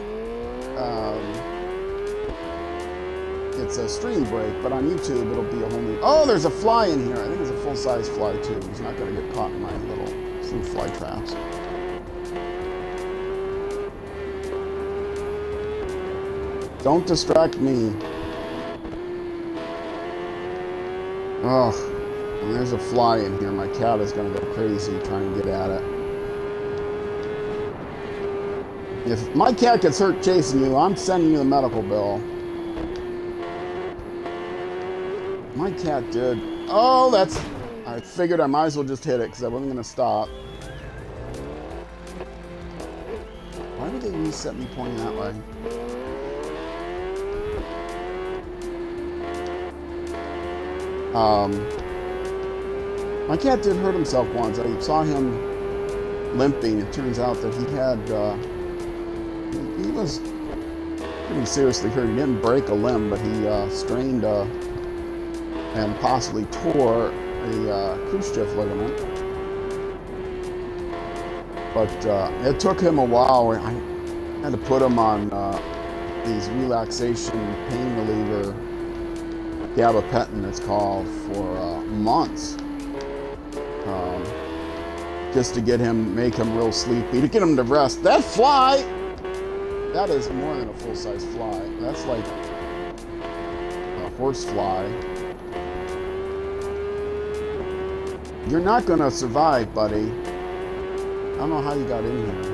it's a stream break, but on YouTube it'll be a whole new... Oh, there's a fly in here. I think it's a full-size fly too. He's not going to get caught in my little fly traps. Don't distract me. Ugh. And there's a fly in here. My cat is going to go crazy trying to get at it. If my cat gets hurt chasing you, I'm sending you a medical bill. My cat did. Oh, that's... I figured I might as well just hit it because I wasn't going to stop. Why would they reset me pointing that way? My cat did hurt himself once. I saw him limping. It turns out that he had... he was pretty seriously hurt. He didn't break a limb, but he strained and possibly tore a cruciate ligament. But it took him a while. I had to put him on these relaxation pain reliever, gabapentin it's called, for months. Just to make him real sleepy, to get him to rest. That fly! That is more than a full-size fly. That's like a horse fly. You're not gonna survive, buddy. I don't know how you got in here.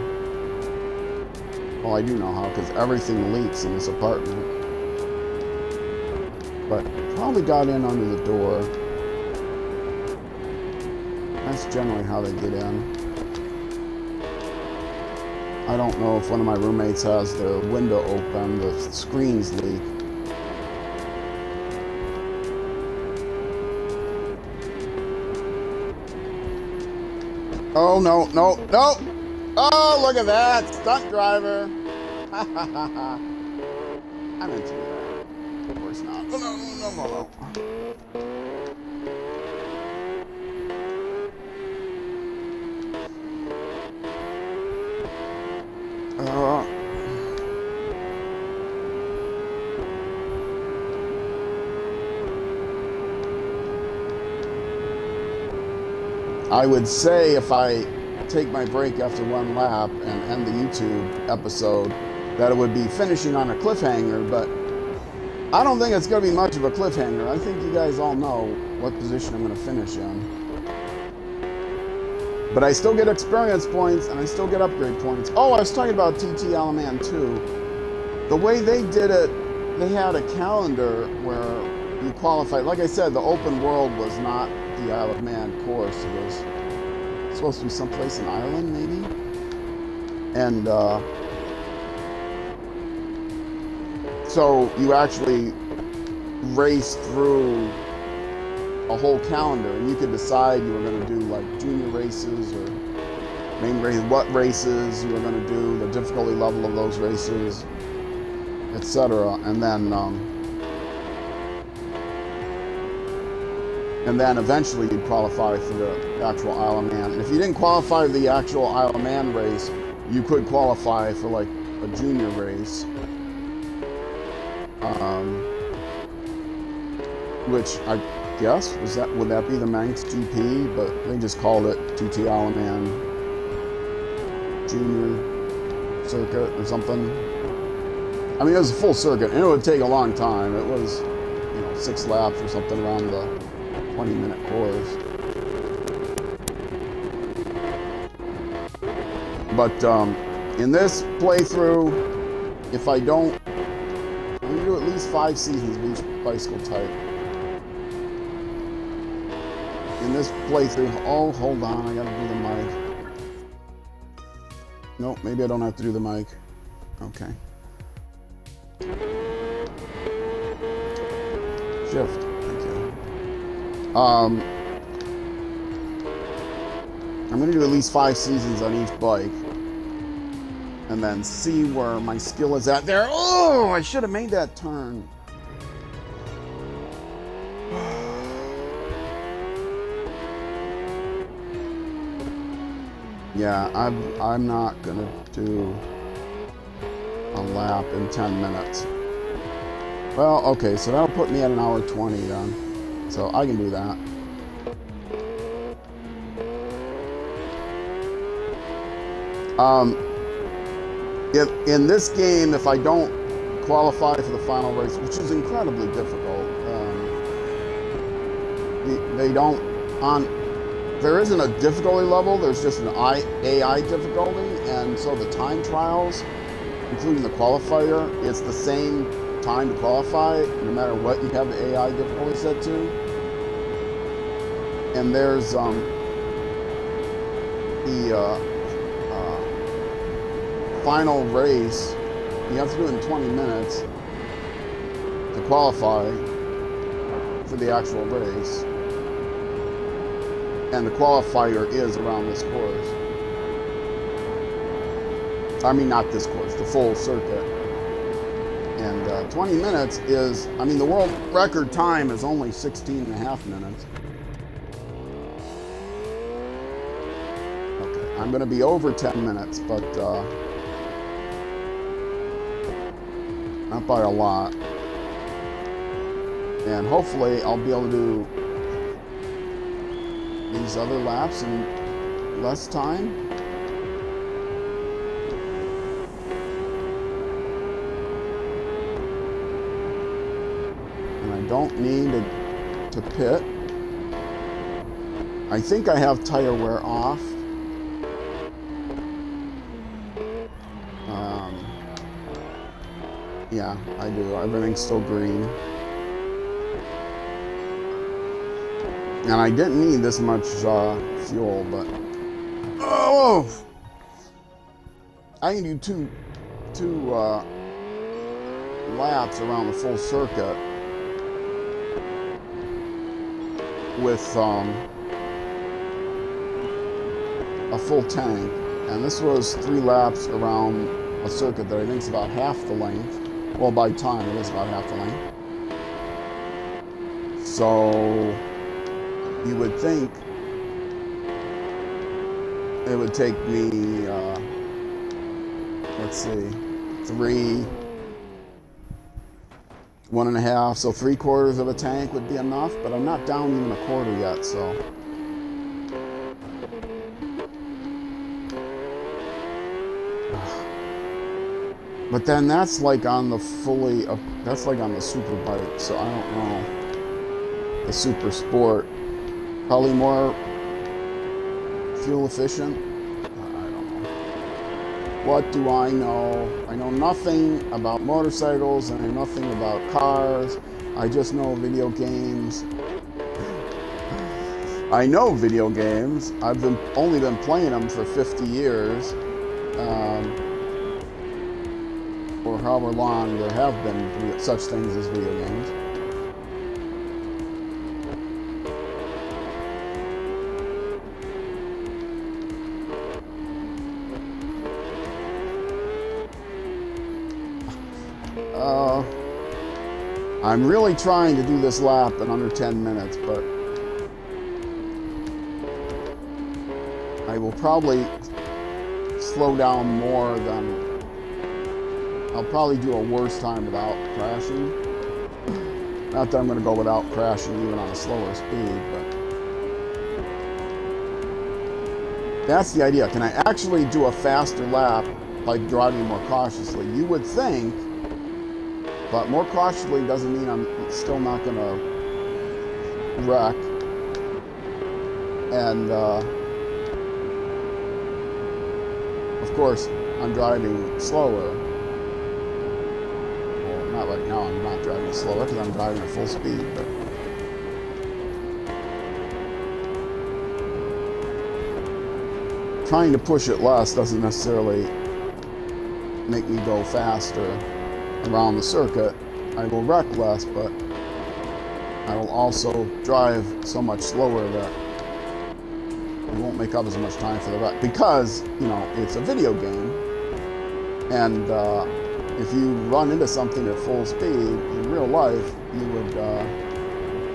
Well, I do know how, because everything leaks in this apartment. But probably got in under the door. That's generally how they get in. I don't know if one of my roommates has the window open, the screens leak. Oh, no, no, no! Oh, look at that! Stunt driver! I'm into that. Of course not. Oh, no, no, no, no, no. I would say if I take my break after one lap and end the YouTube episode, that it would be finishing on a cliffhanger, but I don't think it's going to be much of a cliffhanger. I think you guys all know what position I'm going to finish in. But I still get experience points, and I still get upgrade points. Oh, I was talking about TT Alaman too. The way they did it, they had a calendar where you qualified. Like I said, the open world was not the Isle of Man course. It was supposed to be someplace in Ireland, maybe? And so you actually race through a whole calendar, and you could decide you were going to do like junior races or main race, what races you were going to do, the difficulty level of those races, etc. And then eventually you'd qualify for the actual Isle of Man. And if you didn't qualify for the actual Isle of Man race, you could qualify for like a junior race. Which I guess, would that be the Manx GP? But they just called it TT Isle of Man Junior Circuit or something. I mean, it was a full circuit, and it would take a long time. It was, 6 laps or something around the 20-minute course. But in this playthrough, if I don't, I'm going to do at least 5 seasons of each bicycle type. In this playthrough, oh, hold on, I got to do the mic. Nope, maybe I don't have to do the mic. Okay. Shift. I'm going to do at least 5 seasons on each bike and then see where my skill is at there. Oh, I should have made that turn. Yeah, I'm not going to do a lap in 10 minutes. Well, okay, so that'll put me at 1:20 then. So I can do that. If in this game, if I don't qualify for the final race, which is incredibly difficult. They don't there isn't a difficulty level. There's just an AI difficulty, and so the time trials, including the qualifier, it's the same time to qualify no matter what you have the AI difficulty set to. And there's the final race. You have to do it in 20 minutes to qualify for the actual race. And the qualifier is around this course. I mean, not this course, the full circuit. And 20 minutes is, I mean, the world record time is only 16 and a half minutes. Okay, I'm going to be over 10 minutes, but not by a lot. And hopefully I'll be able to do these other laps in less time. And I don't need to pit. I think I have tire wear off. Yeah, I do. Everything's still green. And I didn't need this much fuel, but oh, I can do two laps around the full circuit with a full tank, and this was 3 laps around a circuit that I think is about half the length. Well, by time it is about half the length. So you would think it would take me, let's see, 1.5, so 3/4 of a tank would be enough, but I'm not down even a quarter yet, so. But then that's like on the that's like on the super bike, so I don't know. The Supersport. Probably more fuel efficient. I don't know. What do I know? I know nothing about motorcycles. I know nothing about cars. I just know video games. I know video games. I've only been playing them for 50 years. Or however long there have been such things as video games. I'm really trying to do this lap in under 10 minutes, but I will probably slow down more than... I'll probably do a worse time without crashing. Not that I'm going to go without crashing even on a slower speed, but... That's the idea. Can I actually do a faster lap by driving more cautiously? You would think, but more cautiously doesn't mean I'm still not going to wreck. And, of course, I'm driving slower. Well, not right now, I'm not driving slower because I'm driving at full speed, but... Trying to push it less doesn't necessarily make me go faster around the circuit. I will wreck less, but I will also drive so much slower that it won't make up as much time for the wreck. Because, you know, it's a video game, and if you run into something at full speed in real life, you would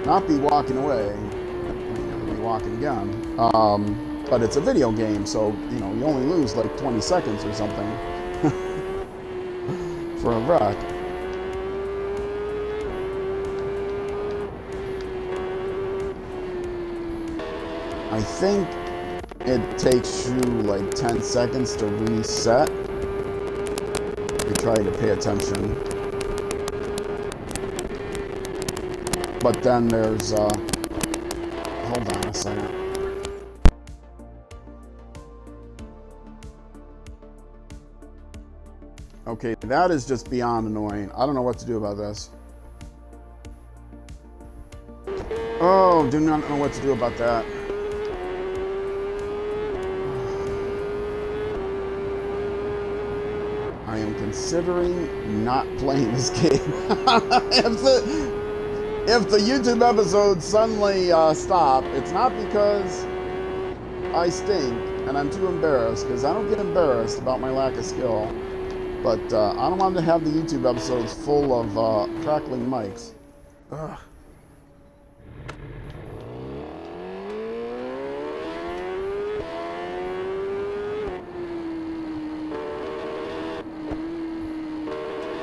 not be walking away. You'd be walking again. But it's a video game, so, you know, you only lose like 20 seconds or something for a wreck. I think it takes you like 10 seconds to reset. You try to pay attention. But then there's, hold on a second. Okay, that is just beyond annoying. I don't know what to do about this. Oh, do not know what to do about that. I am considering not playing this game. If the YouTube episodes suddenly stop, it's not because I stink and I'm too embarrassed, because I don't get embarrassed about my lack of skill. But I don't want to have the YouTube episodes full of crackling mics. Ugh.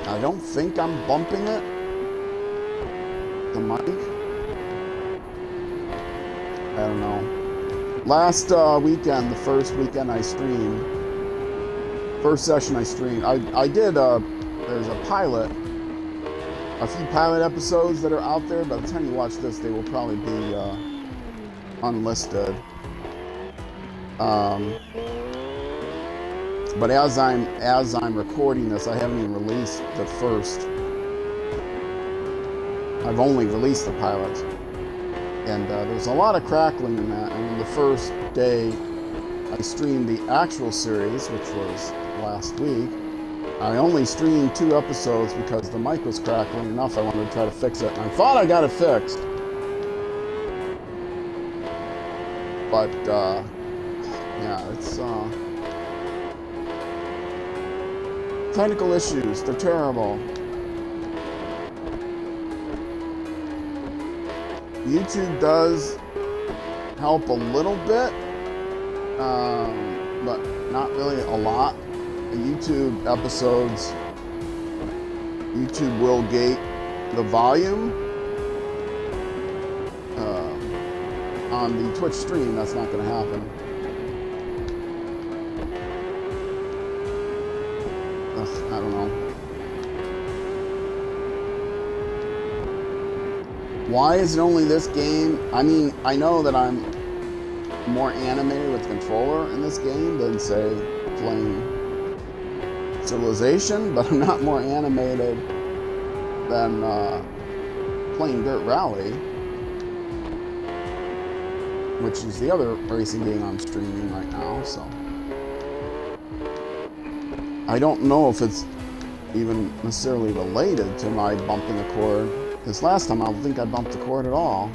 I don't think I'm bumping it. The mic. I don't know. Last weekend, the first weekend I streamed, first session I streamed, I did, there's a pilot, a few pilot episodes that are out there. By the time you watch this, they will probably be unlisted. But as I'm recording this, I haven't even released the first. I've only released the pilot, and there's a lot of crackling in that. And the first day I streamed the actual series, which was last week, I only streamed 2 episodes because the mic was crackling enough. I wanted to try to fix it, and I thought I got it fixed, but yeah, it's technical issues. They're terrible. YouTube does help a little bit, but not really a lot. The YouTube episodes, YouTube will gate the volume. On the Twitch stream, that's not going to happen. I don't know. Why is it only this game? I mean, I know that I'm more animated with the controller in this game than, say, playing Civilization, but I'm not more animated than playing Dirt Rally, which is the other racing game I'm streaming right now, so. I don't know if it's even necessarily related to my bumping the cord. This last time, I don't think I bumped the cord at all.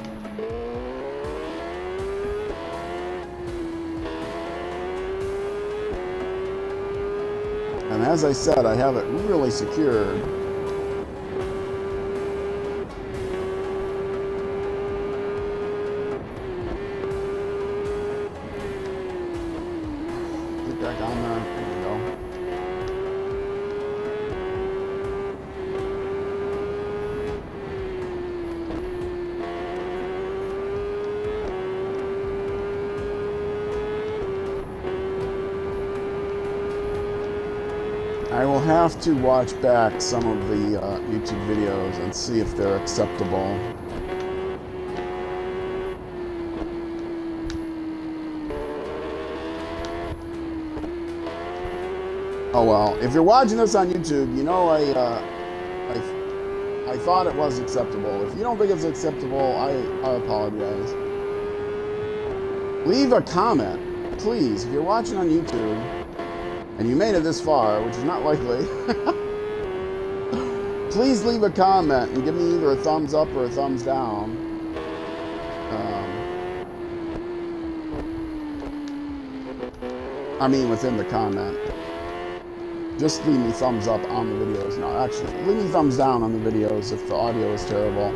And as I said, I have it really secured. Get back on there. There we go. I will have to watch back some of the YouTube videos and see if they're acceptable. Oh well, if you're watching this on YouTube, you know I thought it was acceptable. If you don't think it's acceptable, I apologize. Leave a comment, please. If you're watching on YouTube, and you made it this far, which is not likely, please leave a comment and give me either a thumbs up or a thumbs down. I mean, within the comment. Just leave me thumbs up on the videos. No, actually, leave me thumbs down on the videos if the audio is terrible.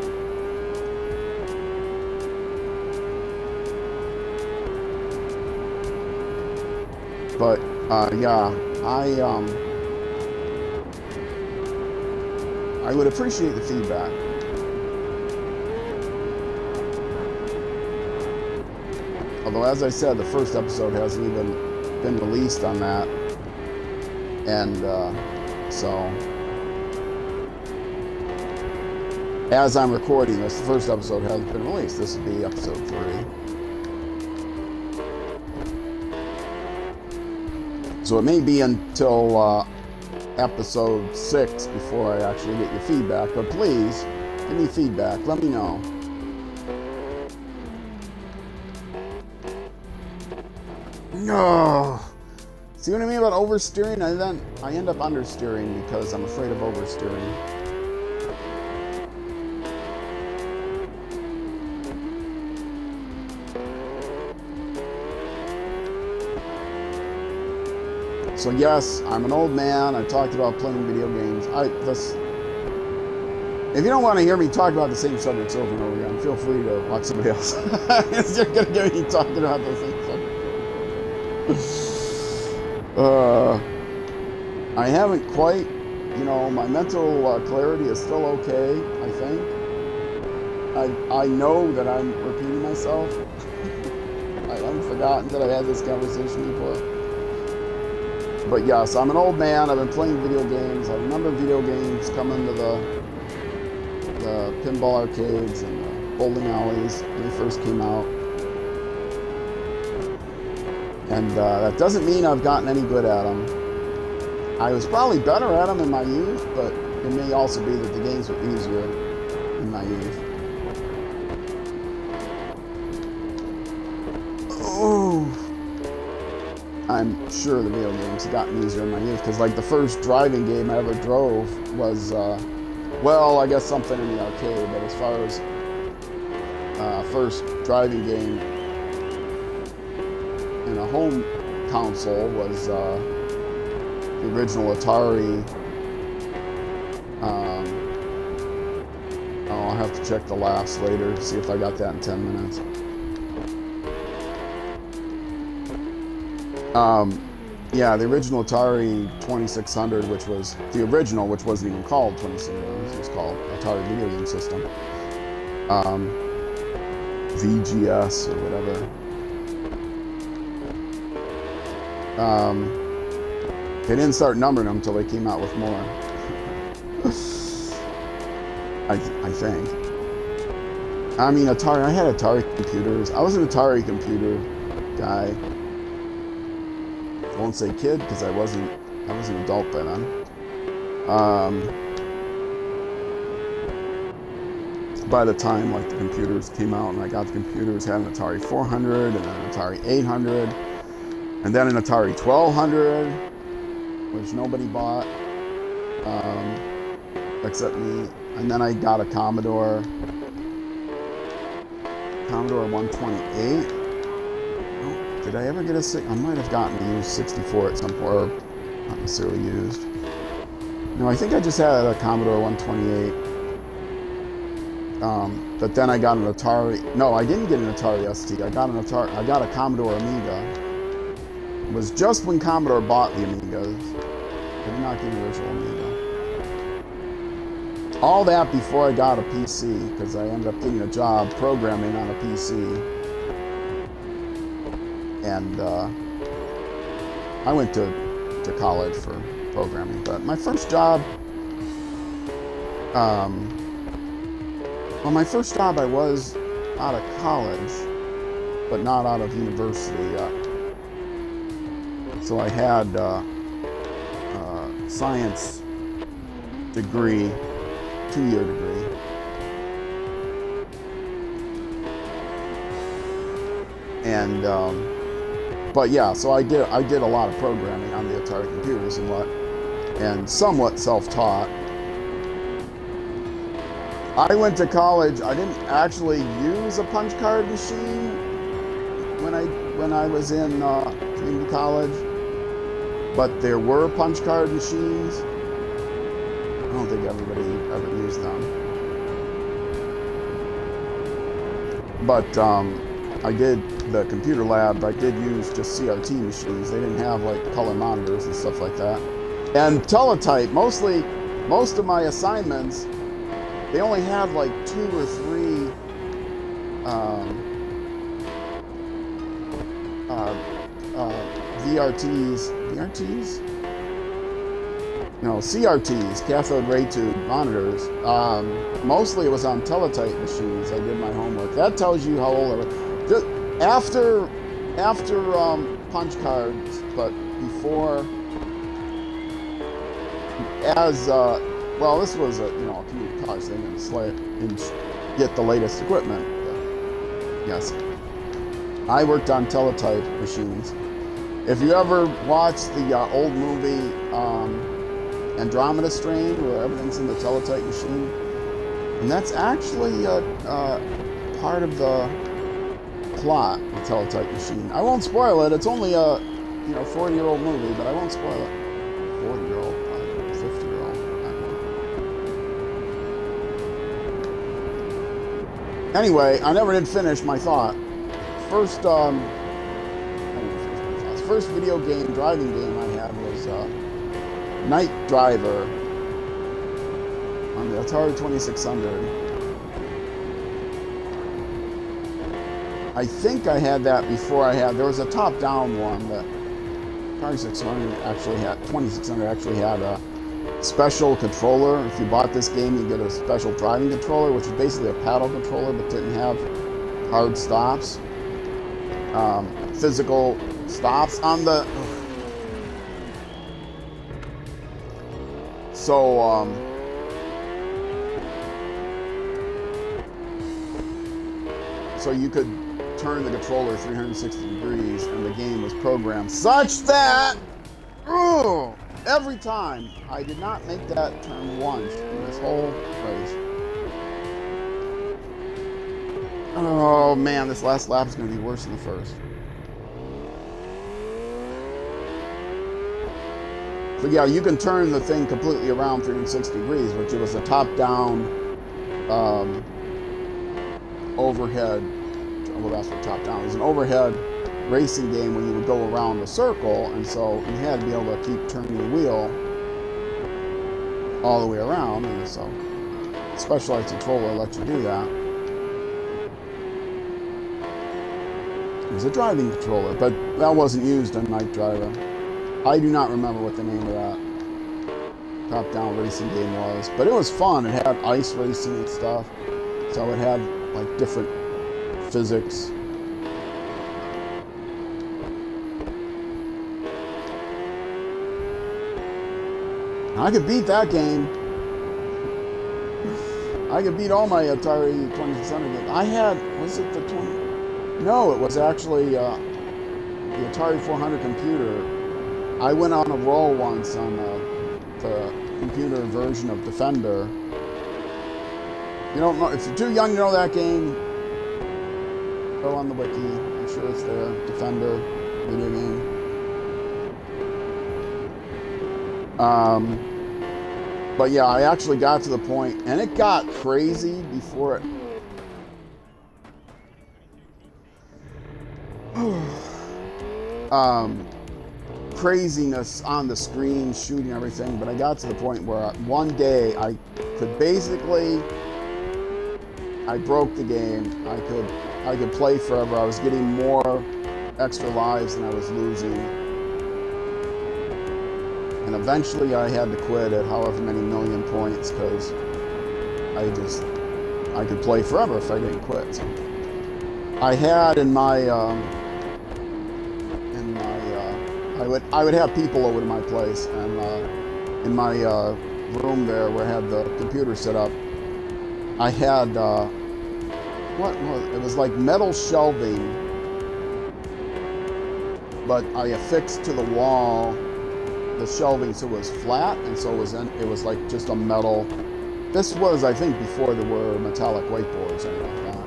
But yeah, I would appreciate the feedback. Although, as I said, the first episode hasn't even been released on that, and so As I'm recording this, the first episode hasn't been released. This would be episode 3. So it may be until episode 6 before I actually get your feedback, but please give me feedback. Let me know. No. See what I mean about oversteering? I end up understeering because I'm afraid of oversteering. So yes, I'm an old man. I talked about playing video games. If you don't want to hear me talk about the same subjects over and over again, feel free to watch somebody else. You're going to get me talking about the same subject. I haven't quite, my mental clarity is still okay, I think. I know that I'm repeating myself. I haven't forgotten that I had this conversation before. But yes, I'm an old man. I've been playing video games. I remember video games coming to the pinball arcades and the bowling alleys when they first came out. And that doesn't mean I've gotten any good at them. I was probably better at them in my youth, but it may also be that the games were easier in my youth. Oh, I'm sure the video games have gotten easier in my youth, because like the first driving game I ever drove was, well, I guess something in the arcade, but as far as first driving game in a home console was the original Atari. I'll have to check the last later to see if I got that in 10 minutes. Yeah, the original Atari 2600, which was the original, which wasn't even called 2600, it was called Atari Video Game System. VGS or whatever. They didn't start numbering them until they came out with more. I think. I mean, Atari, I had Atari computers. I was an Atari computer guy. I won't say kid because I was an adult by then. By the time like the computers came out and I got the computers, had an Atari 400 and then an Atari 800 and then an Atari 1200, which nobody bought except me. And then I got a Commodore 128. Did I ever get a I might have gotten a used 64 at some point, or not necessarily used. No, I think I just had a Commodore 128. But then I got an Atari. No, I didn't get an Atari ST. I got a Commodore Amiga. It was just when Commodore bought the Amigas. They did not get the original Amiga. All that before I got a PC, because I ended up getting a job programming on a PC. And I went to college for programming, but my first job, I was out of college, but not out of university yet. So I had a science degree, 2-year degree. And but yeah, so I did a lot of programming on the Atari computers and somewhat self-taught. I went to college. I didn't actually use a punch card machine when I was in community college, but there were punch card machines. I don't think everybody ever used them, but I did the computer lab. I did use just CRT machines. They didn't have like color monitors and stuff like that. And teletype. Most of my assignments, they only had like 2 or 3 VRTs. CRTs, cathode ray tube monitors. Mostly it was on teletype machines. I did my homework. That tells you how old I was. Just after punch cards, but before, well, this was a community college thing and get the latest equipment. But yes, I worked on teletype machines. If you ever watched the old movie Andromeda Strain, where everything's in the teletype machine, and that's actually part of the plot of teletype machine. I won't spoil it. It's only a 40-year-old movie, but I won't spoil it. 40-year-old, 50-year-old. I don't know. Anyway, I never did finish my thought. First video game, driving game I had was Night Driver on the Atari 2600. I think I had that before there was a top-down one that Atari 2600 actually had a special controller. If you bought this game, you get a special driving controller, which is basically a paddle controller, but didn't have hard stops. Physical stops on the... So you could turn the controller 360 degrees, and the game was programmed such that every time I did not make that turn once in this whole race. Oh man, this last lap is going to be worse than the first. So yeah, you can turn the thing completely around 360 degrees, which it was a top-down overhead. Well, that's what top-down. It was an overhead racing game when you would go around a circle, and so you had to be able to keep turning the wheel all the way around, and so Specialized controller lets you do that. It was a driving controller, but that wasn't used in Night Driver. I do not remember what the name of that top-down racing game was, but it was fun. It had ice racing and stuff, so it had like different physics. I could beat that game. I could beat all my Atari 2600 games. I had, was it the 20? No, it was actually the Atari 400 computer. I went on a roll once on the computer version of Defender. You don't know, if you're too young to know that game, go on the wiki. I'm sure it's there. Defender video game. But yeah, I actually got to the point, and it got crazy before it. Craziness on the screen, shooting everything, but I got to the point where one day I could basically, I broke the game. I could play forever. I was getting more extra lives than I was losing. And eventually I had to quit at however many million points because I could play forever if I didn't quit. So I had in my, I would have people over to my place, and in my room there where I had the computer set up, I had, it was like metal shelving, but I affixed to the wall the shelving so it was flat, and so it was like just a metal. This was, I think, before there were metallic whiteboards or anything like that.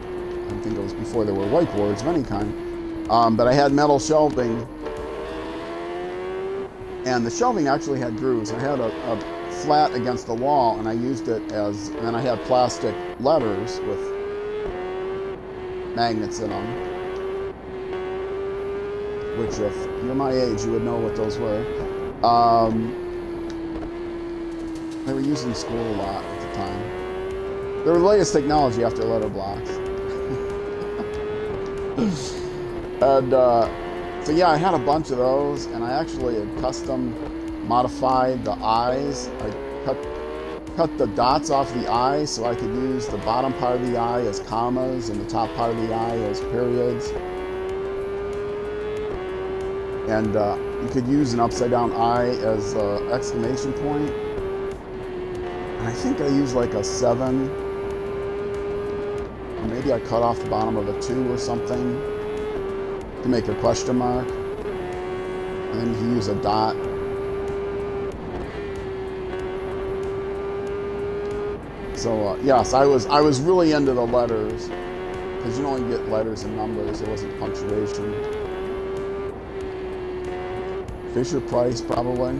I think it was before there were whiteboards of any kind. But I had metal shelving, and the shelving actually had grooves. I had a flat against the wall, and I used it as, and then I had plastic letters with magnets in them, which if you're my age, you would know what those were. They were used in school a lot at the time. They were the latest technology after letter blocks. And so yeah, I had a bunch of those, and I actually had custom modified the eyes. I cut the dots off the eye so I could use the bottom part of the eye as commas and the top part of the eye as periods. And you could use an upside down eye as an exclamation point. And I think I used like a 7. Or maybe I cut off the bottom of a 2 or something to make a question mark. And then you can use a dot. So yes, I was really into the letters, because you only get letters and numbers. It wasn't punctuation. Fisher Price, probably.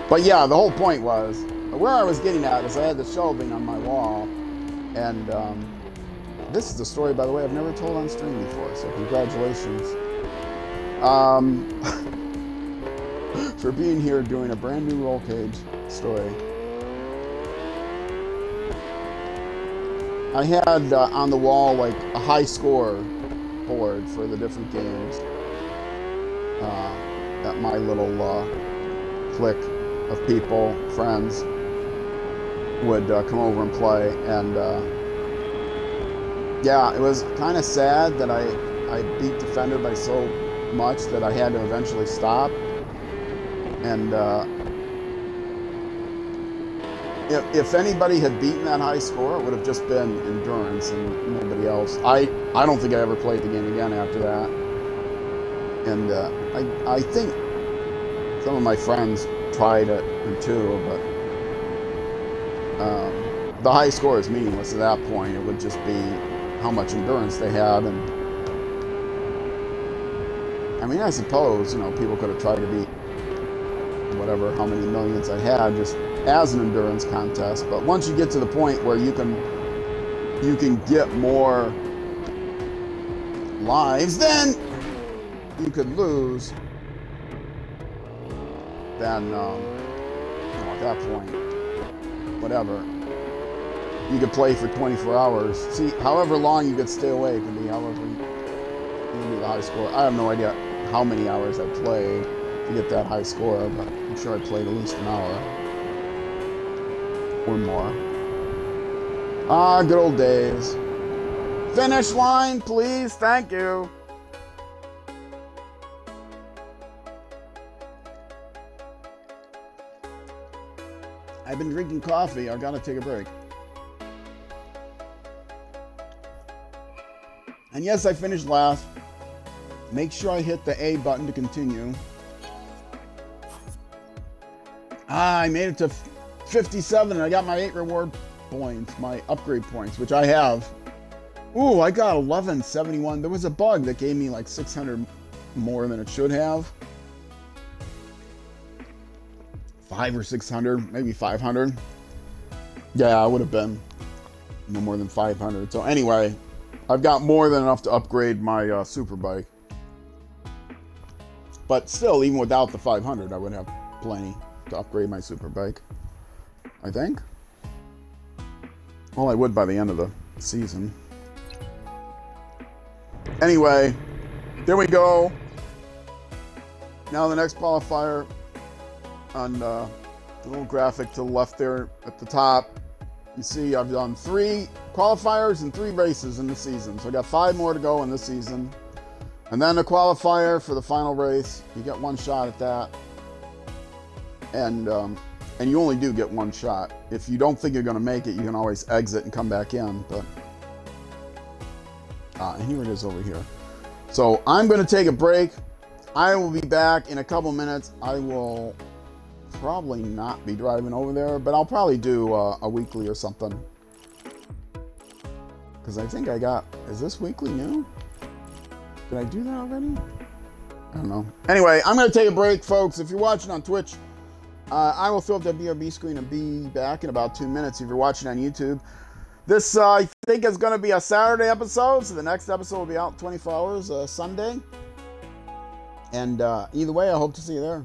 But yeah, the whole point was, where I was getting at is I had the shelving on my wall, and this is a story, by the way, I've never told on stream before, so congratulations. For being here doing a brand new roll cage story. I had on the wall like a high score board for the different games that my little clique of people, friends, would come over and play. And yeah, it was kind of sad that I beat Defender by so much that I had to eventually stop. And if anybody had beaten that high score, it would have just been endurance and nobody else. I don't think I ever played the game again after that. And I think some of my friends tried it too, but the high score is meaningless at that point. It would just be how much endurance they had. And I mean, I suppose, people could have tried to beat whatever, how many millions I had just as an endurance contest. But once you get to the point where you can get more lives, then you could lose. Then at that point, whatever, you could play for 24 hours. See, however long you could stay awake could be however you do the high score. I have no idea how many hours I played to get that high score, but I'm sure I played at least an hour or more. Ah, good old days. Finish line, please. Thank you. I've been drinking coffee. I've got to take a break. And yes, I finished last. Make sure I hit the A button to continue. I made it to 57 and I got my 8 reward points, my upgrade points, which I have. Ooh, I got 1171. There was a bug that gave me like 600 more than it should have. 500 or 600, maybe 500. Yeah, I would have been no more than 500. So anyway, I've got more than enough to upgrade my super bike. But still, even without the 500, I would have plenty to upgrade my super bike, I think. Well, I would by the end of the season. Anyway, there we go. Now the next qualifier on the little graphic to the left there at the top. You see I've done 3 qualifiers and 3 races in the season. So I got 5 more to go in this season. And then the qualifier for the final race. You get 1 shot at that. And you only do get 1 shot. If you don't think you're going to make it, you can always exit and come back in. But and here it is over here. So I'm going to take a break. I will be back in a couple minutes. I will probably not be driving over there, but I'll probably do a weekly or something. Because I think is this weekly new? Did I do that already? I don't know. Anyway, I'm going to take a break, folks. If you're watching on Twitch, I will throw up the BRB screen and be back in about 2 minutes if you're watching on YouTube. This, I think, is going to be a Saturday episode, so the next episode will be out 24 hours, Sunday. And either way, I hope to see you there.